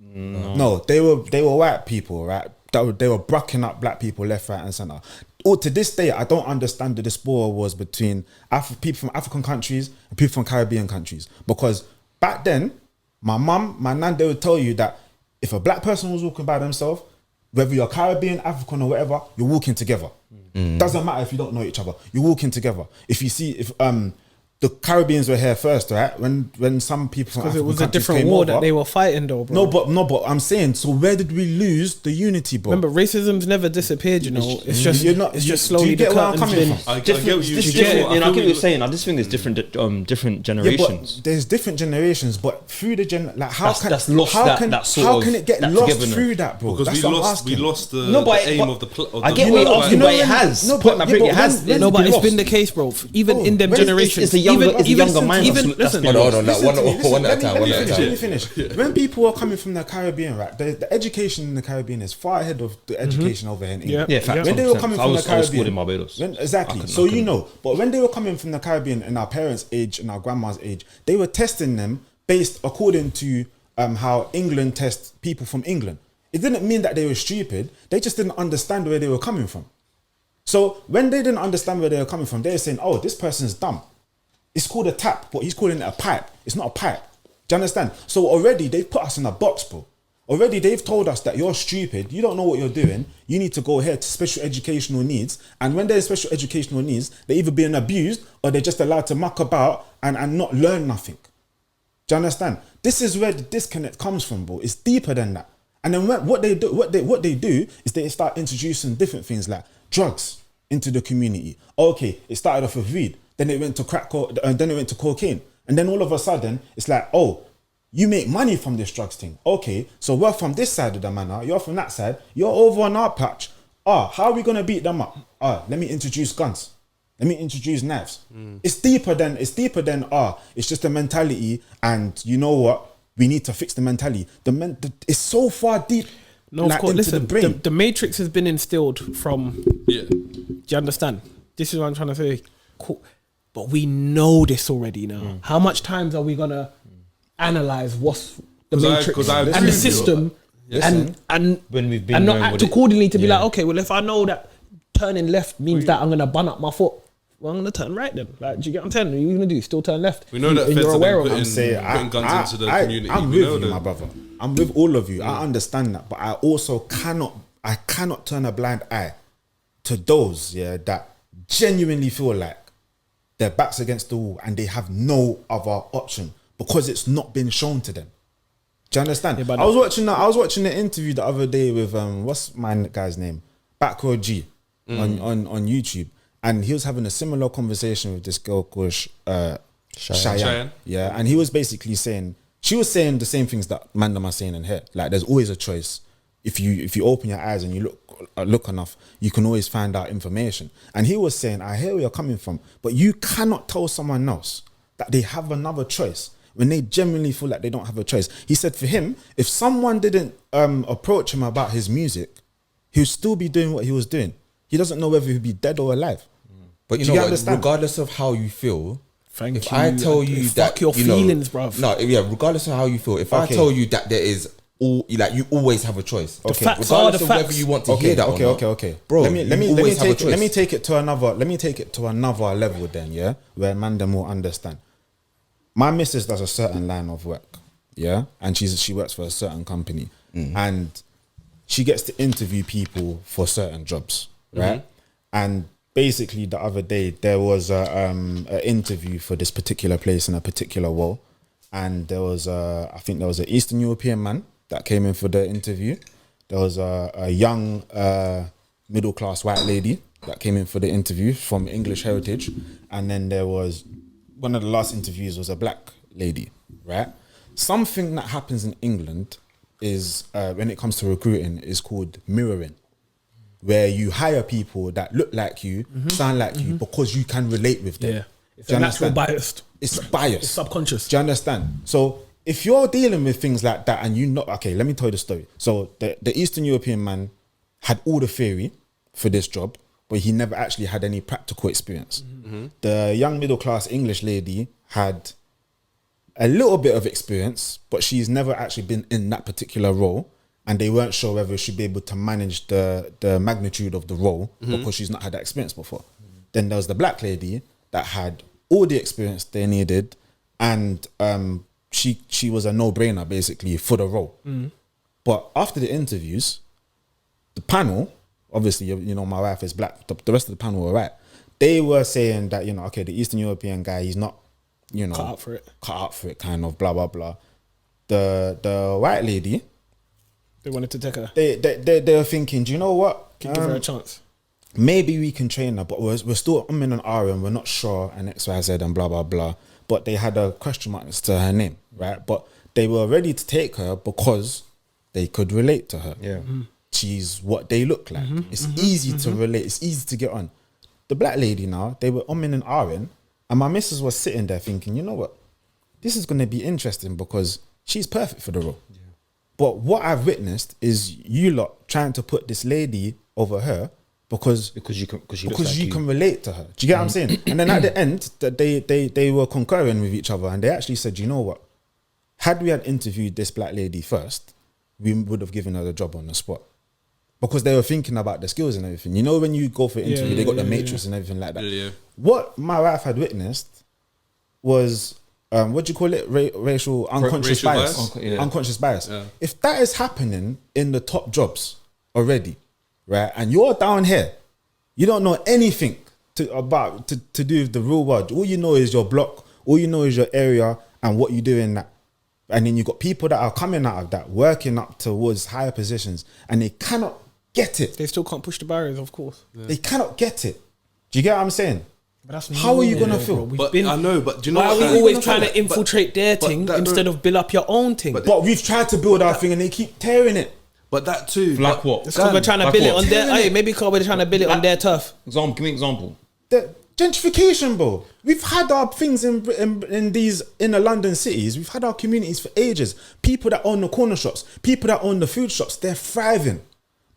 No, they were white people, right? They were brucking up black people left, right, and centre. To this day, I don't understand the diaspora was between people from African countries and people from Caribbean countries. Because back then, my mum, my nan, they would tell you that if a black person was walking by themselves, whether you're Caribbean, African, or whatever, you're walking together. Doesn't matter if you don't know each other. You're walking together. If you see, the Caribbeans were here first, right? When some people from Because it African was a countries different came war over, that they were fighting, though, bro. but I'm saying, so where did we lose the unity, bro? Remember, racism's never disappeared. You know, it's just just do slowly you get the where I'm curtains coming been. from? I get what you This get. different, you know, I get what feel you're saying. I just think there's different generations. Yeah, but there's different generations, but through the like, how That's lost that sort how of- can it get that lost togetherness. through that, bro? Because That's we what I'm lost asking. the aim of the I get what you're asking, but it has. No, Point but- my yeah, point, it but has. when- No, but been it's lost. been the case, bro. Even in them when it's- generations, it's a younger- even, it's a younger even, mind even that's listen, been Hold on, Listen to me, listen, one at a let me- time. let One me at a finish, time. let me finish. When people are coming from the Caribbean, right, the education in the Caribbean is far ahead of the education over here in England. Yeah, facts. When they were coming 100%. from the I was schooled Caribbean, in Barbados. Exactly. I So couldn't- you know, but when they were coming from the Caribbean in our parents' age and our grandma's age, they were testing them based according to how England tests people from England. It didn't mean that they were stupid. They just didn't understand where they were coming from. So when they didn't understand where they were coming from, they were saying, "Oh, this person's dumb. It's called a tap, but he's calling it a pipe. It's not a pipe." Do you understand? So already they've put us in a box, bro. Already they've told us that you're stupid, you don't know what you're doing, you need to go here to special educational needs. And when they're in special educational needs, they're either being abused or they're just allowed to muck about and not learn nothing. Do you understand? This is where the disconnect comes from, bro. It's deeper than that. And then what they do is they start introducing different things like drugs into the community. Okay, it started off with weed, then it went to then it went to cocaine. And then all of a sudden, it's like, oh, you make money from this drugs thing. Okay, so we're from this side of the manor, you're from that side, you're over on our patch. How are we gonna beat them up? Let me introduce guns. Let me introduce knives. It's deeper than it's just a mentality, and you know what? We need to fix the mentality. It's so far deep. no, of course. into Listen, the brain. the matrix has been instilled from. Yeah. Do you understand? This is what I'm trying to say. Cool. But we know this already now. How much times are we gonna analyze what's the matrix 'cause I agree and the with you. system, and When we've been and not knowing act what it- accordingly to be yeah. like, okay, well, if I know that turning left means that I'm gonna bun up my foot, well, I'm gonna turn right then. Like, do you get what I'm telling you? What are you gonna do? Still turn left? We know that And feds you're are aware of putting, it. putting guns into the community. I'm We with know you, that. my brother. I'm with all of you. I understand that, but I also cannot turn a blind eye to those that genuinely feel like their backs against the wall and they have no other option because it's not been shown to them. Do you understand? Yeah, but I was watching the interview the other day with what's my guy's name, Backroad G, on YouTube, and he was having a similar conversation with this girl called Cheyenne. Yeah, and he was basically saying, she was saying the same things that Mandem are saying in here. Like, there's always a choice. If you open your eyes and you look enough, you can always find out information. And he was saying, I hear where you're coming from, but you cannot tell someone else that they have another choice when they genuinely feel like they don't have a choice. He said for him, if someone didn't approach him about his music, he would still be doing what he was doing. He doesn't know whether he'd be dead or alive. But you Do know you what? understand? Regardless of how you feel, Thank if you. I tell you Fuck that your you know- feelings, bruv. No, yeah. Regardless of how you feel, if I Okay. tell you that there is you always have a choice. The facts are regardless the of facts. whether you want to hear that or not. Okay. Bro, let me always have a choice. take it to another level then, yeah, where Mandem will understand. My missus does a certain line of work, yeah, and she works for a certain company, and she gets to interview people for certain jobs, right? And basically, the other day there was an interview for this particular place in a particular role, and there was I think there was an Eastern European man that came in for the interview. There was a young middle class white lady that came in for the interview from English heritage, and then there was one of the last interviews was a black lady, right? Something that happens in England is when it comes to recruiting is called mirroring, where you hire people that look like you, sound like you, because you can relate with them. Yeah. It's Do you a natural understand? bias. It's bias. It's subconscious. Do you understand? So if you're dealing with things like that and you know, okay, let me tell you the story. So the Eastern European man had all the theory for this job, but he never actually had any practical experience. The young middle class English lady had a little bit of experience, but she's never actually been in that particular role, and they weren't sure whether she'd be able to manage the magnitude of the role because she's not had that experience before. Then there was the black lady that had all the experience they needed, and she was a no-brainer basically for the role. But after the interviews, the panel, obviously, you know, my wife is black, the rest of the panel were right. They were saying that, you know, okay, the Eastern European guy, he's not you know, Cut out for it, kind of blah blah blah. The white lady, they wanted to take her. They were thinking, do you know what? Give her a chance. Maybe we can train her, but we're still in an R and we're not sure and XYZ and blah blah blah. But they had a question mark next to her name, right? But they were ready to take her because they could relate to her. Yeah. She's what they look like. It's easy to relate. It's easy to get on. The black lady now, they were umming and ahhing, and my missus was sitting there thinking, you know what? This is going to be interesting because she's perfect for the role. Yeah. But what I've witnessed is you lot trying to put this lady over her because you can relate to her. Do you get what I'm saying? And then at the end, that they were concurring with each other, and they actually said, you know what? Had we had interviewed this black lady first, we would have given her the job on the spot. Because they were thinking about the skills and everything. You know, when you go for an interview, they got the matrix and everything like that. Yeah. What my wife had witnessed was, what do you call it? Racial unconscious bias. Unconscious bias. Yeah. If that is happening in the top jobs already, right, and you're down here, you don't know anything to do with the real world. All you know is your block. All you know is your area and what you do in that. And then you got people that are coming out of that, working up towards higher positions, and they cannot get it. They still can't push the barriers, of course. Yeah. They cannot get it. Do you get what I'm saying? But that's how are you gonna feel? I know, but do you know why are we always trying to infiltrate their thing instead of build up your own thing? But we've tried to build our thing and they keep tearing it. But that too, like what? It's because we're trying to build it on their. Hey, maybe because we're trying to build it on their turf. Give me an example. The gentrification, bro. We've had our things in these inner London cities. We've had our communities for ages. People that own the corner shops, people that own the food shops, they're thriving.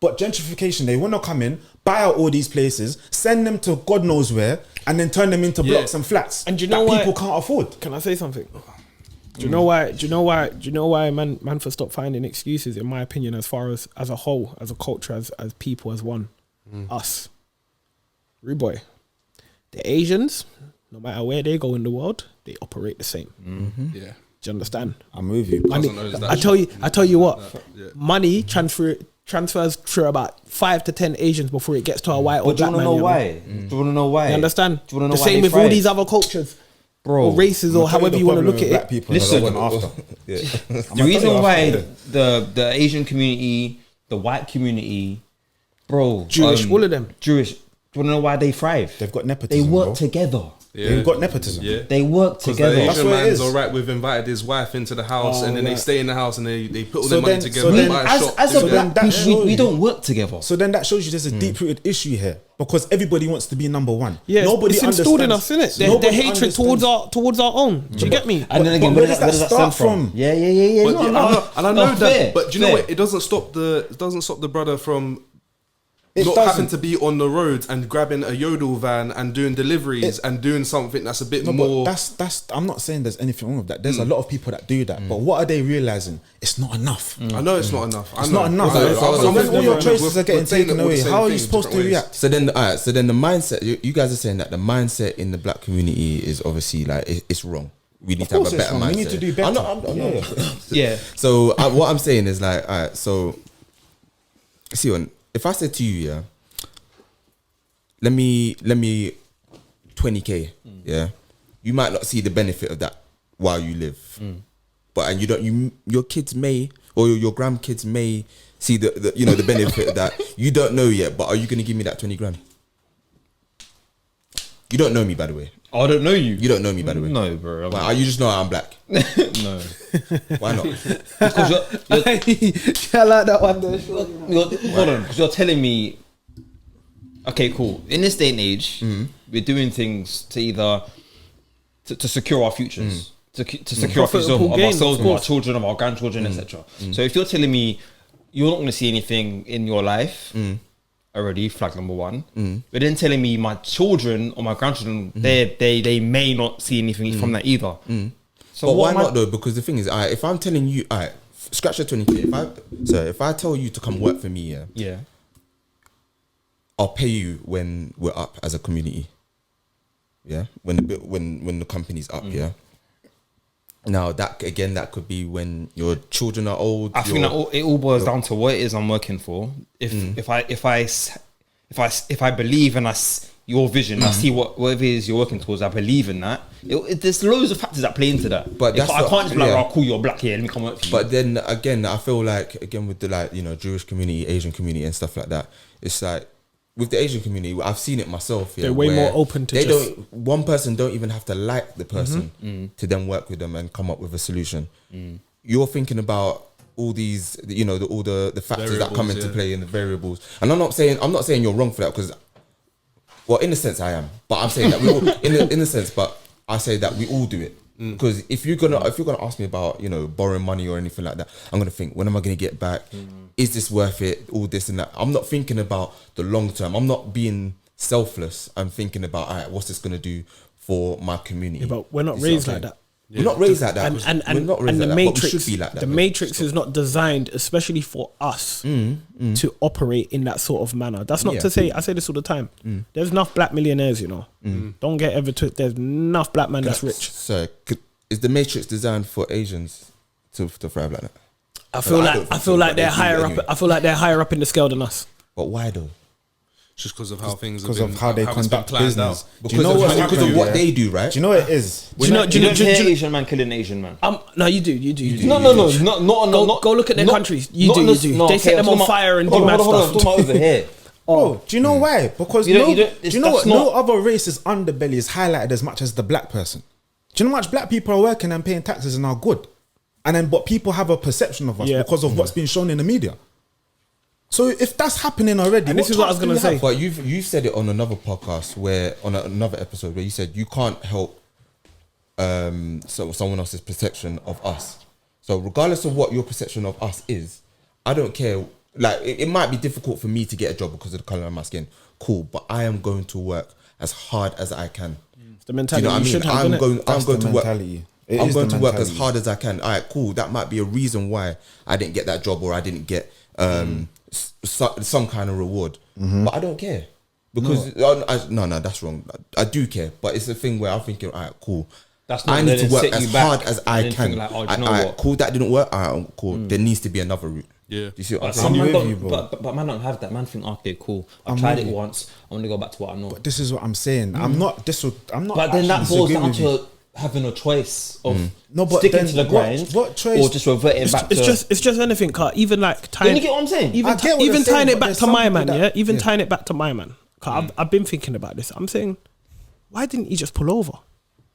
But gentrification, they want to come in, buy out all these places, send them to God knows where, and then turn them into blocks and flats. And do you know why people can't afford? Can I say something? Do you know why? Do you know why man for stop finding excuses? In my opinion, as far as a whole, as a culture, as people, as one, us, rude boy, the Asians, no matter where they go in the world, they operate the same. Yeah, do you understand? I'm with you. Money, I tell you what, money transfers through about 5 to 10 Asians before it gets to a white or black man. Do you want to know why? You understand? Do you want to know the why same with all these other cultures, bro, or races, or however you want to look at it. Listen, the reason why the Asian community, the white community, bro, Jewish, all of them, Jewish. Do you want to know why they thrive? They've got nepotism. They work together. Yeah. They've got nepotism. Yeah. They work together. The That's Asian what it is. man's alright. We've invited his wife into the house, and then they stay in the house, and they put all So their money then- together. so and then buy a shop. As a then black that people, shows we you- don't work together. So then that shows you there's a deep-rooted issue here because everybody wants to be number one. Yeah, Nobody it's installed in understands. us, innit? The Nobody hatred towards our own. Do you get me? And then again, where where does does that that start stem from? from? Yeah. But I know that. fair, But do you know fair. what? It doesn't stop the brother from It not doesn't. having to be on the roads and grabbing a yodel van and doing deliveries and doing something that's a bit No, more. but that's. I'm not saying there's anything wrong with that. There's a lot of people that do that, but what are they realizing? It's not enough. I know it's not enough. It's not enough. So when all your choices are getting taken away, how are you supposed to react? So then the mindset. You guys are saying that the mindset in the black community is obviously like it's wrong. We need to have a better mindset. We need to do better. Yeah. So what I'm saying is like, alright. So see, if I said to you, yeah, let me 20K, yeah, you might not see the benefit of that while you live, but your kids may, or your grandkids may see the benefit of that. You don't know yet, but are you going to give me that 20 grand? You don't know me, by the way. I don't know you. You don't know me, by the way. No, bro. Why? You just know I'm black. No. Why not? Because I like that one. hold on, because you're telling me. Okay, cool. In this day and age, we're doing things to either to secure our futures, to secure our futures of ourselves, of our children, of our grandchildren, etc. So if you're telling me you're not going to see anything in your life, already flag number one, but then telling me my children or my grandchildren, they may not see anything from that either. So but why not though? Because the thing is, if I'm telling you, scratch the 20K. If I tell you to come work for me, yeah. I'll pay you when we're up as a community. Yeah, when the company's up. Yeah. Now that could be when your children are old. I think that it all boils down to what it is I'm working for. If I believe and your vision. I see whatever it is you're working towards. I believe in that. There's loads of factors that play into that. But I can't just be like, "Oh, cool, you're black here. Let me come work for you." But then again, I feel like with the Jewish community, Asian community, and stuff like that, it's like with the Asian community, I've seen it myself. Yeah, they're way more open to one person don't even have to like the person to then work with them and come up with a solution. You're thinking about all these, all the factors that come into play and the variables. And I'm not saying you're wrong for that, because, well, in a sense I am, but I'm saying that we all, in a sense, but I say that we all do it. Because if you're gonna ask me about borrowing money or anything like that, I'm gonna think, when am I gonna get back? Is this worth it? All this and that. I'm not thinking about the long term. I'm not being selfless. I'm thinking about, all right, what's this gonna do for my community? Yeah, but we're not raised like that. We're not raised like that. And the matrix, the matrix is not designed especially for us to operate in that sort of manner. That's not to say, I say this all the time. There's enough black millionaires, Don't get ever to it. There's enough black men that's rich. So is the matrix designed for Asians to thrive like that? I feel like they're higher up. I feel like they're higher up in the scale than us. But why though? Just because of how things because of how they conduct business. Because of what they do, right? Do you know what it is? Do you know Asian man killing Asian man? No, you do. No, not go look at their countries. You do. They set them on fire and do mad stuff. I'm talking about over here. Oh, do you know why? Because do you know what? No other race's underbelly is highlighted as much as the black person. Do you know how much black people are working and paying taxes and are good? And then, but people have a perception of us because of what's been shown in the media. So if that's happening already, and this is what I was going to say. But you've said it on another podcast another episode where you said you can't help someone else's perception of us. So regardless of what your perception of us is, I don't care. Like it might be difficult for me to get a job because of the color of my skin. Cool, but I am going to work as hard as I can. It's the mentality. You know what I mean? I'm going to work. I'm going to work as hard as I can. All right, cool. That might be a reason why I didn't get that job or I didn't get some kind of reward, but I don't care because no, that's wrong. I do care, but it's a thing where I'm thinking, all right, cool. I need to work as hard as I can. Cool, that didn't work. All right, cool. There needs to be another route. Yeah, do you see what I'm saying? But man don't have that. Man think, okay, cool. I tried it once. I want to go back to what I know. But this is what I'm saying. I'm not. But then that boils down to having a choice of sticking to the grind, what choice, or just reverting back. It's just anything. Even like tying. You get what I'm saying? Even tying it back to my man. Yeah. Even tying it back to my man. I've been thinking about this. I'm saying, why didn't he just pull over?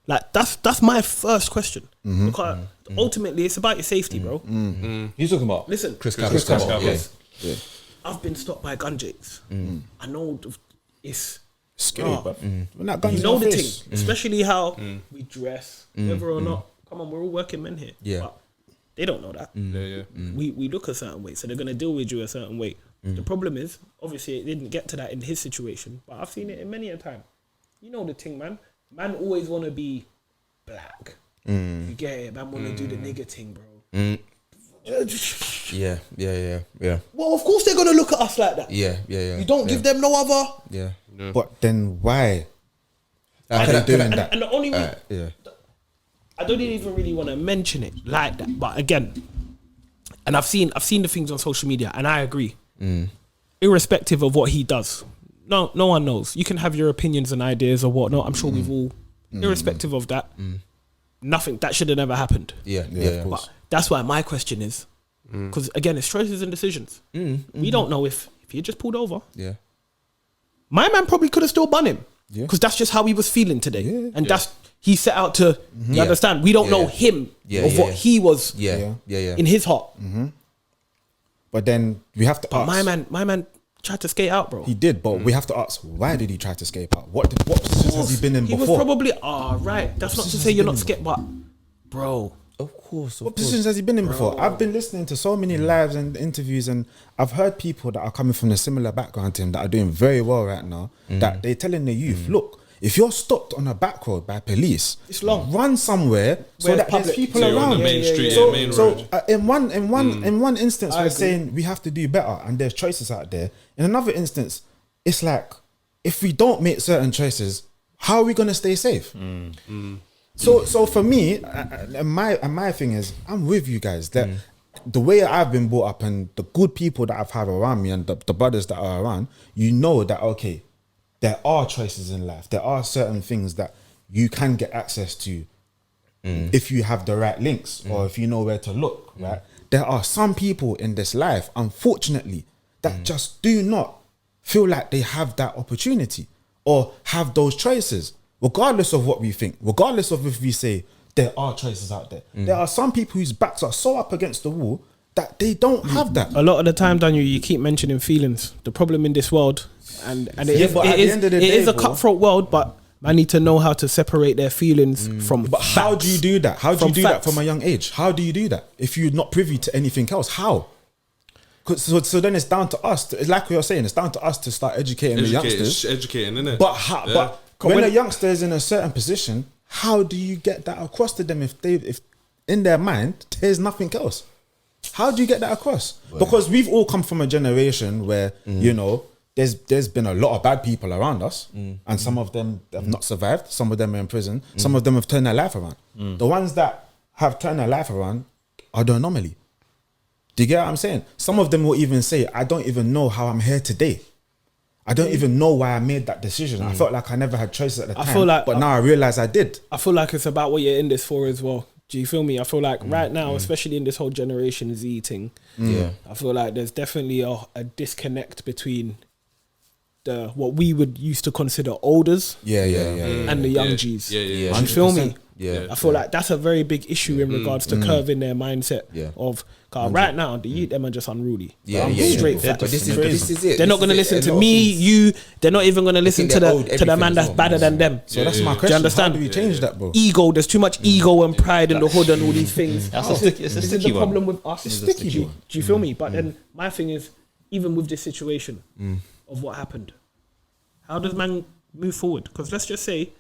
Like that's my first question. Because ultimately, it's about your safety, bro. Who's talking about? Listen, Chris Kaba. Yeah. I've been stopped by gun jakes. I know it's scary, but when that you know the thing, especially how we dress, whether or not. Come on, we're all working men here. Yeah, but they don't know that. We look a certain way, so they're gonna deal with you a certain way. The problem is, obviously, it didn't get to that in his situation, but I've seen it in many a time. You know the thing, man. Man always want to be black. You get it? Man want to do the nigger thing, bro. Yeah. Well, of course they're gonna look at us like that. Yeah. You don't give them no other. Yeah. But then why? Are they doing that? And the only reason, I don't even really want to mention it like that. But again, and I've seen the things on social media, and I agree. Irrespective of what he does, no one knows. You can have your opinions and ideas or whatnot. I'm sure we've all, irrespective of that, nothing that should have never happened. Yeah. But that's why my question is, because again, it's choices and decisions. We don't know if he just pulled over. Yeah. My man probably could have still bun him because that's just how he was feeling today, and that's he set out to. You understand? We don't know him of what he was. In his heart. But then we have to ask. My man tried to skate out, bro. He did, but we have to ask, why did he try to skate out? What positions has he been in before? He was probably right. That's not to say you're not scared, but bro. Of course. What positions has he been in before? I've been listening to so many lives and interviews, and I've heard people that are coming from a similar background to him that are doing very well right now. That they're telling the youth, look, if you're stopped on a back road by police, it's long. Run somewhere so that there's people around. On the main street, main road. In one instance, we're saying we have to do better, and there's choices out there. In another instance, it's like if we don't make certain choices, how are we gonna stay safe? So for me, and my thing is, I'm with you guys that the way I've been brought up and the good people that I've had around me and the brothers that are around, you know that okay, there are choices in life. There are certain things that you can get access to if you have the right links or if you know where to look, right? There are some people in this life, unfortunately, that just do not feel like they have that opportunity or have those choices, regardless of what we think, regardless of if we say there are choices out there. There are some people whose backs are so up against the wall that they don't have that. A lot of the time, Daniel, you keep mentioning feelings. The problem in this world, and it is a cutthroat world, but I need to know how to separate their feelings from. But facts. how do you do that? How do you do that facts. from a young age? How do you do that if you're not privy to anything else? How? So then it's down to us. It's like you're saying, it's down to us to start educating the youngsters. Educating, innit? But how? Yeah. But when a youngster is in a certain position, how do you get that across to them if in their mind there's nothing else? How do you get that across? Because we've all come from a generation where you know there's been a lot of bad people around us, and some of them have not survived. Some of them are in prison. Some of them have turned their life around. The ones that have turned their life around are the anomaly. Do you get what I'm saying? Some of them will even say, I don't even know how I'm here today. I don't even know why I made that decision. I felt like I never had choices at the time, but now I realize I did. I feel like it's about what you're in this for as well. Do you feel me? I feel like right now, especially in this whole Generation Z thing, I feel like there's definitely a disconnect between what we would used to consider olders and the young Gs. Do you feel me? Yeah, I feel like that's a very big issue in regards to curving their mindset of right now the youth them are just unruly. Straight facts. But this is it. They're not going to listen to me, you. They're not even going to listen to the man that's badder than them. So that's my question. Do you understand? How do we change that, bro? Ego. There's too much ego and pride in the hood and all these things. That's a sticky, it's a This is sticky the one. problem with us. It's sticky, Do bro. you feel me? But then my thing is, even with this situation of what happened, how does man move forward? Because let's just say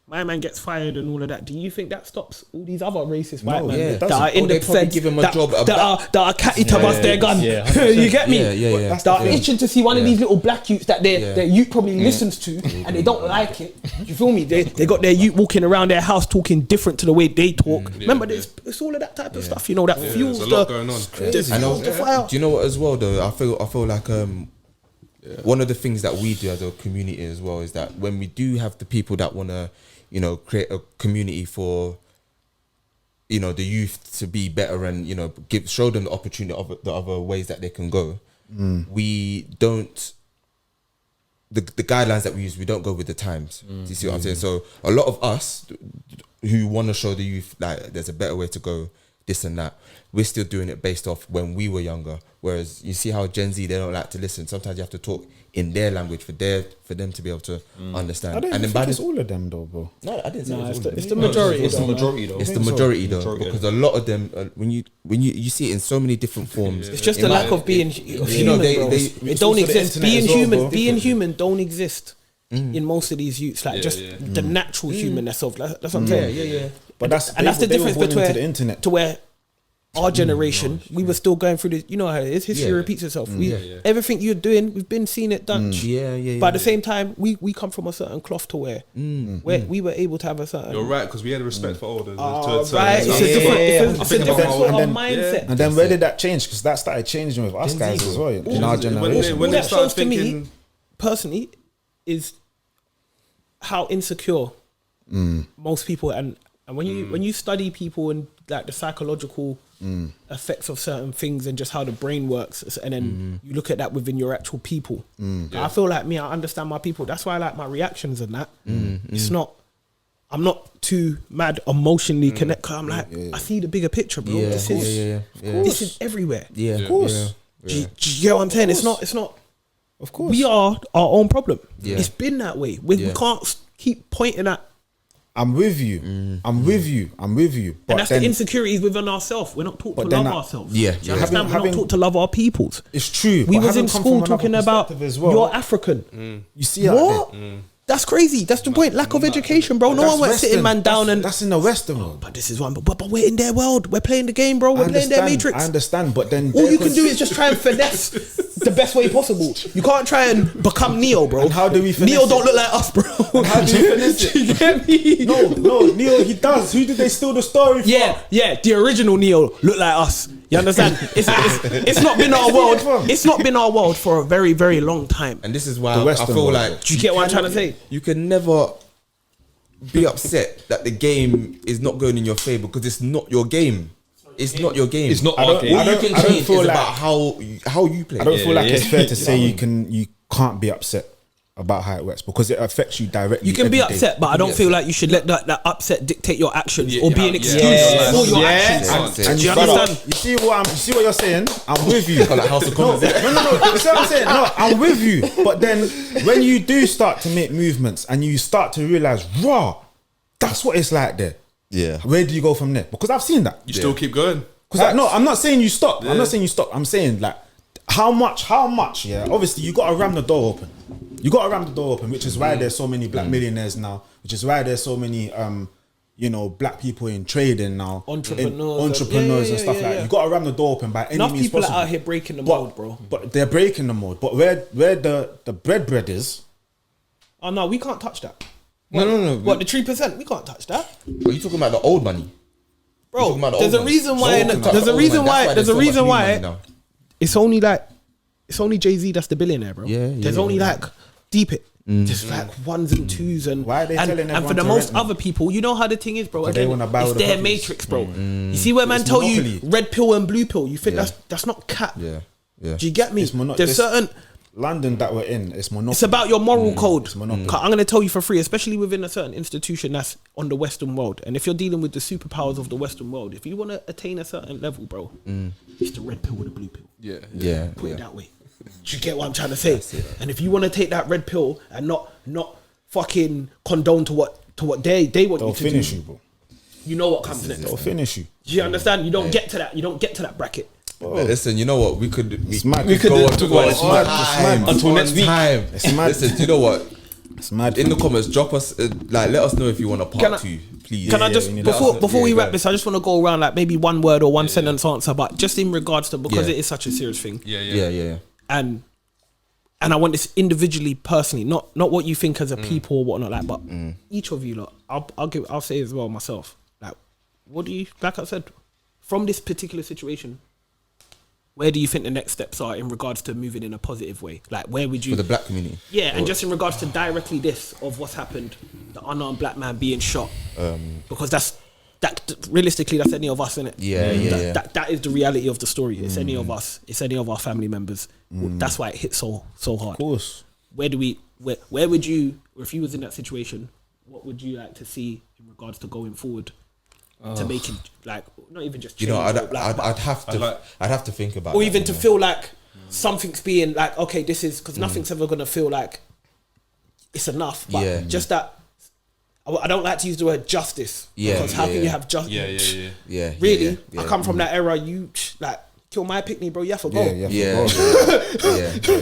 my man gets fired and all of that. Do you think that stops all these other racist white men that are in the feds, give him a job, that are catty to bust their gun? You get me? Yeah. That are itching to see one of these little black youths that their youth probably listens to and they don't like it. You feel me? They got their youth walking around their house talking different to the way they talk. Remember, it's all of that type of stuff. You know that fuels there's a lot going on. the fire. Do you know what as well though? I feel like one of the things that we do as a community as well is that when we do have the people that want to, you know, create a community for, you know, the youth to be better and, you know, show them the opportunity of the other ways that they can go. We don't, the guidelines that we use, we don't go with the times. Do you see what I'm saying? So a lot of us who want to show the youth like there's a better way to go, this and that, we're still doing it based off when we were younger. Whereas you see how Gen Z, they don't like to listen. Sometimes you have to talk in their language for them to be able to understand. I don't and think it's all of them though, bro. No, I didn't say it was all of them. It's the majority. It's the majority though. It's the majority though, because a lot of them, when you see it in so many different forms. It's just a lack of being human, bro. It don't exist. Being human don't exist in most of these youths. Like just the natural humanness of that's what I'm saying. But that's the difference between the internet to where our generation, we were still going through this. You know how it is. History repeats itself. Everything you're doing, we've been seeing it done. But at the same time, we come from a certain cloth to where we were able to have a certain. You're right, because we had a respect for elders. Right, it's a different sort of mindset. And then where did that change? Because that started changing with us guys as well in our generation. When All they that started shows to me, thinking, personally, is how insecure most people and when you study people and like the psychological effects of certain things and just how the brain works, and then you look at that within your actual people. I feel like I understand my people. That's why I like my reactions and that. It's not. I'm not too mad emotionally connected. Cause I'm like, I see the bigger picture, bro. This is everywhere. Of course. Do you get what I'm saying? It's not. Of course. We are our own problem. It's been that way. We can't keep pointing at. I'm with you. I'm with you. But and that's the insecurities within ourselves. We're not taught to love ourselves. Yeah. Do you understand? We're not taught to love our peoples. It's true. We was in school talking about you're African. You see what? That's crazy. That's the point. Lack of education, bro. No one went sitting man down and. That's in the Western world. But this is one. But we're in their world. We're playing the game, bro. We're playing their matrix. I understand, but then all you can do is just try and finesse the best way possible. You can't try and become Neo, bro. And how do we finesse Neo it? don't look like us, bro. How do you finesse it? You get me? No, Neo, he does. Who did they steal the story from? Yeah, the original Neo look like us. You understand? It's not been our world. It's not been our world for a very, very long time. And this is why I feel world. like Do you get what I'm trying to say? you can never be upset that the game is not going in your favor because it's not your game. It's not your game. It's not All our game. you can change feel is like- about how you play. I don't feel like it's fair to say you can't be upset about how it works because it affects you directly. You can be every day. upset, but I don't feel like you should let that upset dictate your actions or be an excuse for your actions. And Do you brother, understand? You see what you're saying? I'm with you. Like House of Commons. No. You see what I'm saying? No, I'm with you. But then when you do start to make movements and you start to realize, raw, that's what it's like there. Yeah. Where do you go from there? Because I've seen that. You still keep going. Because no, I'm not saying you stop. I'm not saying you stop. I'm saying like how much? Yeah. Obviously, you got to ram the door open. You got to ram the door open, which is why there's so many black millionaires now. Which is why there's so many black people in trading now, entrepreneurs and stuff like that. You got to ram the door open by any Enough means people possible. are out here breaking the mold, bro. But they're breaking the mold. But where the bread is, Oh no, we can't touch that. No. What, the 3%? We can't touch that, Are you talking about the old money? bro. talking about the There's a old reason ones. why. So talk about There's the a old reason money. why. That's There's a so much reason new why. money now. It's only Jay-Z that's the billionaire, bro. Yeah, There's yeah, only yeah. like deep it. Just like ones and twos and Why are they telling and for everyone the to most rent now? other people, you know how the thing is, bro. they Again, wanna buy all it's the their copies. matrix, bro. You see where man It's tell monopoly. you red pill and blue pill, you think Yeah. that's not cap. Yeah. Do you get me? It's There's certain. London that we're in, it's monopoly. It's about your moral code. monopoly. I'm going to tell you for free, especially within a certain institution that's on the Western world. And if you're dealing with the superpowers of the Western world, if you want to attain a certain level, bro, it's the red pill or the blue pill. Yeah. Put it that way. Do you get what I'm trying to say? And if you want to take that red pill and not fucking condone to what they want They'll you to finish do, you, bro. you know what comes next. They'll finish you. Do you understand? You don't get to that. You don't get to that bracket. Listen, you know what? We could mad. we could go on talk to about this this mad until next week. It's mad. Listen, you know what? It's mad. In the comments, drop us let us know if you want a Can part I- 2, please. Can I just we need before we go wrap ahead. this, I just want to go around like maybe one word or one sentence answer, but just in regards to because Yeah. it is such a serious thing, Yeah. and I want this individually, personally, not what you think as a people or whatnot, like, but each of you, lot, I'll say as well myself, like, what do you, like I said, from this particular situation, where do you think the next steps are in regards to moving in a positive way? Like, where would you For the black community. Yeah, and just in regards to directly this of what's happened, the unarmed black man being shot, because that realistically that's any of us, isn't it? Yeah. That is the reality of the story. It's any of us. It's any of our family members. That's why it hits so hard. Of course. Where would you, or if you was in that situation, what would you like to see in regards to going forward to make it like not even just change, You know, or, like, I'd have to think about or that, even you to know. feel like something's being like, okay, this is because nothing's ever gonna feel like it's enough. But Yeah. just that, I don't like to use the word justice. Yeah, Because how yeah, can you yeah. have justice? Yeah. Really, yeah. I come from that era. You like kill my picnic, bro. You have to go. Yeah.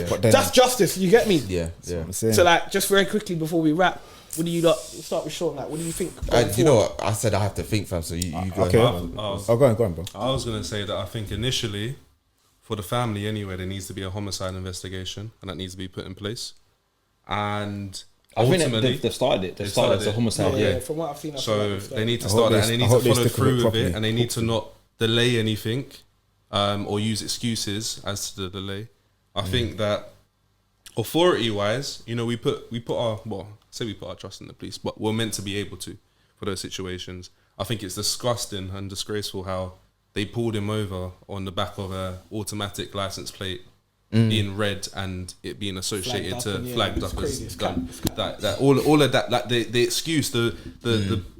But then, That's justice. You get me? Yeah. I'm saying. So like, just very quickly before we wrap, what do you like? We'll start with Sean. Like, what do you think? going You know forward? what? I said I have to think, fam. So you go okay. ahead. Go on, bro. I was going to say that I think initially, for the family anyway, there needs to be a homicide investigation, and that needs to be put in place. And I think ultimately, they've started it. They've started the homicide. Yeah, from what I've seen, I feel so like it's they need to I start hope that, they- and they I need to hope they follow stick with it through with properly. it, and they need to not delay anything, or use excuses as to the delay. I think that authority-wise, you know, we put our trust in the police, but we're meant to be able to for those situations. I think it's disgusting and disgraceful how they pulled him over on the back of a automatic license plate being red and it being associated flagged up crazy. as It's gun. cap. That all of that, like the excuse, the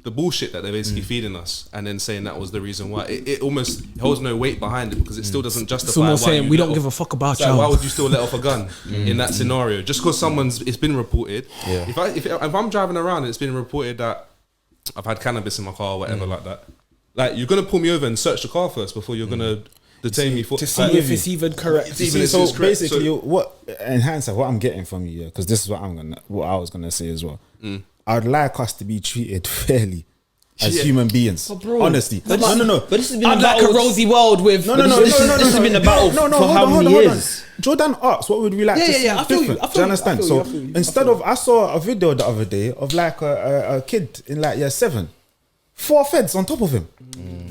bullshit that they're basically feeding us, and then saying that was the reason why. It almost holds no weight behind it because it still doesn't justify. It's almost why saying you we let don't give a fuck about like, you. why would you still let off a gun in that scenario? Just because it's been reported. Yeah. If I'm driving around and it's been reported that I've had cannabis in my car or whatever like that, like you're gonna pull me over and search the car first before you're gonna detain me for to see if it's even correct. Even if So it's correct. basically, what in hindsight, what I'm getting from you, because this is what I was gonna say as well. I'd like us to be treated fairly as human beings. Honestly, no. But this has been I'd like a rosy world with This has been a battle for how many years? Jordan asked, what would we like to see? I feel you. Do you understand? So instead of, I saw a video the other day of like a kid in like year 7, 4 feds on top of him,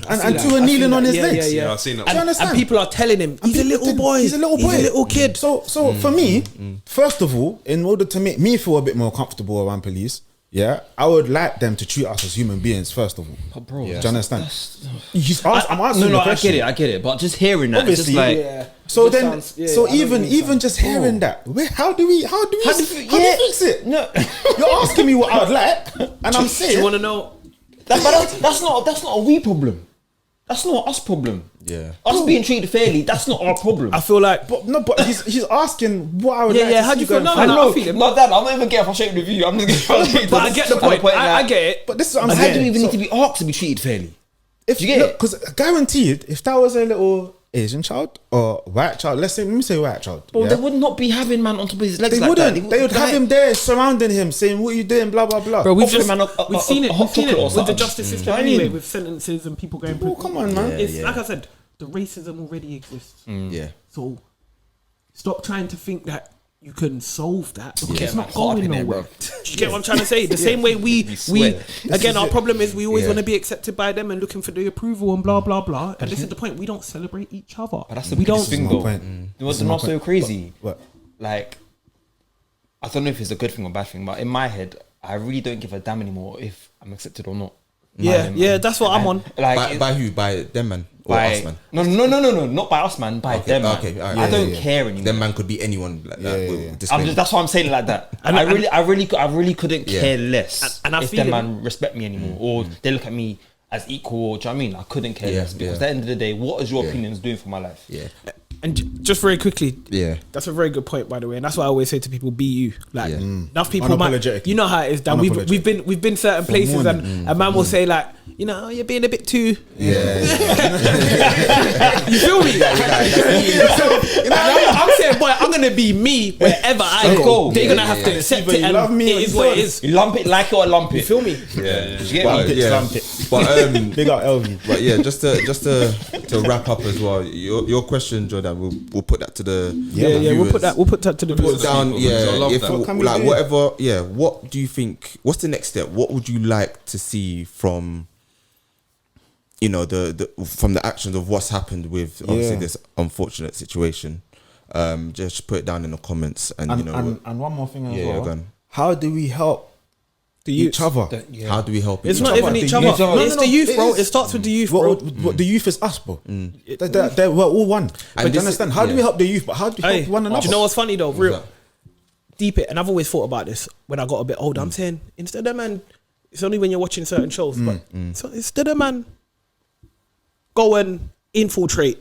and 2 are kneeling on his legs. Yeah, I've seen that. Do you understand? And people are telling him he's a little boy. He's a little boy. He's a little kid. So for me, first of all, in order to make me feel a bit more comfortable around police, I would like them to treat us as human beings first of all. Bro, do you understand? I'm asking the question. I get it. But just hearing that, Obviously, it's just like, so even just hearing that, how do we fix it? No, you're asking me what I would like, and I'm saying, you want to know? That's not a we problem. That's not us problem. Yeah, us being treated fairly. That's not our problem. I feel like, but he's asking what I would like. How do you feel? No, I feel him. Not that. I'm not even getting frustrated with you. I'm just getting frustrated. But I get the point. I get it. But this is what I'm saying. saying. How do we even need to be asked to be treated fairly? If you get it, because guaranteed, if that was a little Asian child or white child, let me say white child. Bro, they would not be having man on top of his legs. They wouldn't. They would have him there surrounding him, saying, "What are you doing?" Blah blah blah. Bro, we've seen it with the justice system anyway, with sentences and people going. Oh, come on, man. It's like I said, the racism already exists. Yeah. So stop trying to think that you can solve that because it's not going nowhere. Do you get what I'm trying to say? The same way we again, our problem is we always want to be accepted by them and looking for the approval and blah blah blah. And this is the point: we don't celebrate each other. But that's the biggest thing, though. What's not so crazy? What? Like, I don't know if it's a good thing or bad thing, but in my head, I really don't give a damn anymore if I'm accepted or not. Yeah, that's what I'm on. Like by who? By them, man. Or us, man? No, not by us, man. By them, man. Okay, I don't care anymore. Them man could be anyone. Like that. That's why I'm saying it like that. And I really couldn't care less if them man respect me anymore, or they look at me as equal. Or, do you know what I mean? I couldn't care less because at the end of the day, what is your opinions doing for my life? Yeah. And just very quickly, that's a very good point, by the way. And that's why I always say to people, be you. Like, enough people might, you know how it is, that we've been certain places and a man will say like, you know, you're being a bit too. Yeah. You feel me? I'm saying, boy, I'm gonna be me wherever I go. They're gonna have to accept it, and it is what it is. You lump it like it or lump it. You feel me? Lump it. But big up LV. But yeah, just to wrap up as well, your question, Jordan, we'll put that to the viewers. we'll put that to the put down. Like whatever. Yeah, what do you think? What's the next step? What would you like to see from? You know, from the actions of what's happened with obviously this unfortunate situation. Just put it down in the comments, and you know, and one more thing as well. Go on. How do we help each other? How do we help? It's not even each other. It's the youth, bro. It starts with the youth, bro. What the youth is us, bro. We're all one. But do you understand? How do we help the youth? But how do we help one another? Do you know what's funny though? Real deep it, and I've always thought about this when I got a bit older. I'm saying instead of man, it's only when you're watching certain shows, but so instead of man, go and infiltrate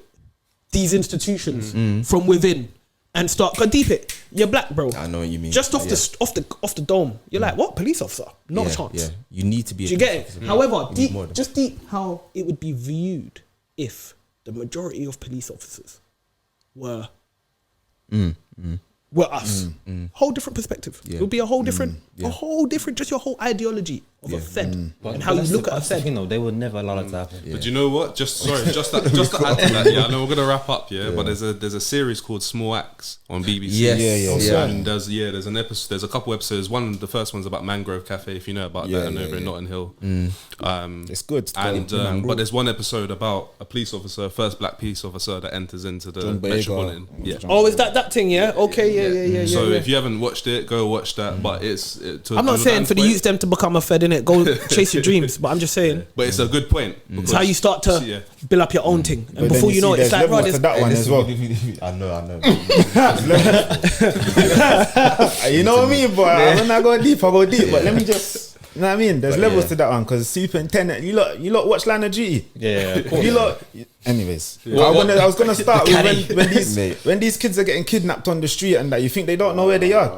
these institutions from within and start. Cause deep it, you're black, bro. I know what you mean. Just off the dome, you're like, what? Police officer? Not a chance. Yeah, you need to be. Do you get it? However, deep how it would be viewed if the majority of police officers were us. Whole different perspective. It would be a whole different, just your whole ideology of a Fed and how you look at a Fed. You know, they would never allow that to happen. But you know what? Just to add to that. Yeah, I know we're gonna wrap up. But there's a series called Small Acts on BBC. And there's an episode. There's a couple episodes. The first one's about Mangrove Cafe, if you know about that, and over in Notting Hill. It's good. And but there's one episode about a police officer, first black police officer that enters into the Metropolitan. Oh, is that thing? Yeah. Okay. Yeah. So if you haven't watched it, go watch that. But I'm not saying for the youth them to become a Fed, innit? Go chase your dreams. But I'm just saying. But it's a good point. It's how you start to build up your own thing, and before you know it, it's like, bro, to that one as well. I know. You know what I mean, boy. When I go deep, But let me just. You know what I mean? There's levels to that one because superintendent, you lot watch Line of Duty. Yeah, of course. You lot. Anyways, I was gonna start with when these kids are getting kidnapped on the street and that you think they don't know where they are.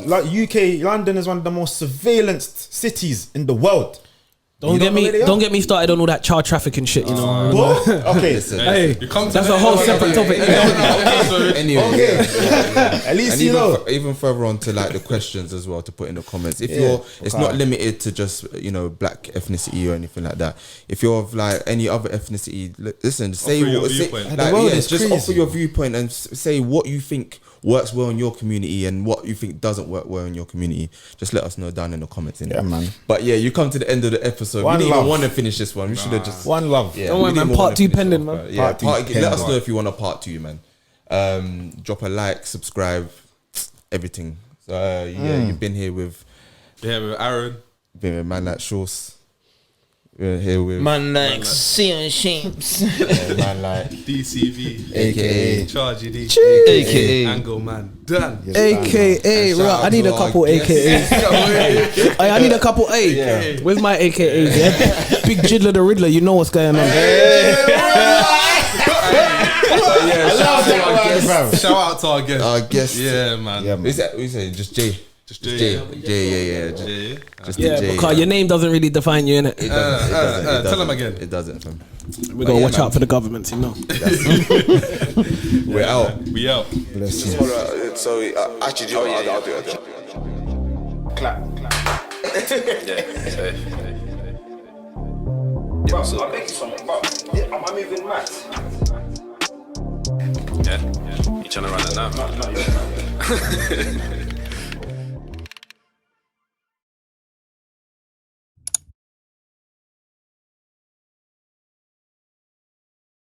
Like UK, London is one of the most surveillanced cities in the world. Don't get me started on all that child trafficking shit. You know. Okay. Hey, that's a whole separate topic. Anyway, At least and you know. even further on to like the questions as well to put in the comments. If you're, it's not limited to just black ethnicity or anything like that. If you're of like any other ethnicity, listen, say what, just offer your viewpoint and say what you think works well in your community and what you think doesn't work well in your community. Just let us know down in the comments. Yeah, man. But yeah, you come to the end of the episode. We didn't even want to finish this one. We should have just one love. Yeah, don't worry, man. Part 2 pending, man. Yeah, let us know if you want a part 2, man. Drop a like, subscribe, everything. So you've been here with Aaron. Been with man like Shorts. We're here with man like 𝐤𝐤𝐤𝐿. man like DCV, aka Chargy D, aka Angle Man. Done. AKA, right? I need a couple AKAs. I need a couple A. Where's my AKAs? Yeah, Big Jiddler the Riddler. You know what's going on. Shout out to our guest. Our guest. Yeah, man. Is that we say just J? Just J. Just J. Because your name doesn't really define you, innit? It doesn't. Tell him again. It doesn't, fam. We gotta watch out for the government, you know. We're out. We out. Bless you. So actually, I'll do it. Clap. Bro, I'm making something, bro. Am I moving mad? Yeah. You trying to run it now? No.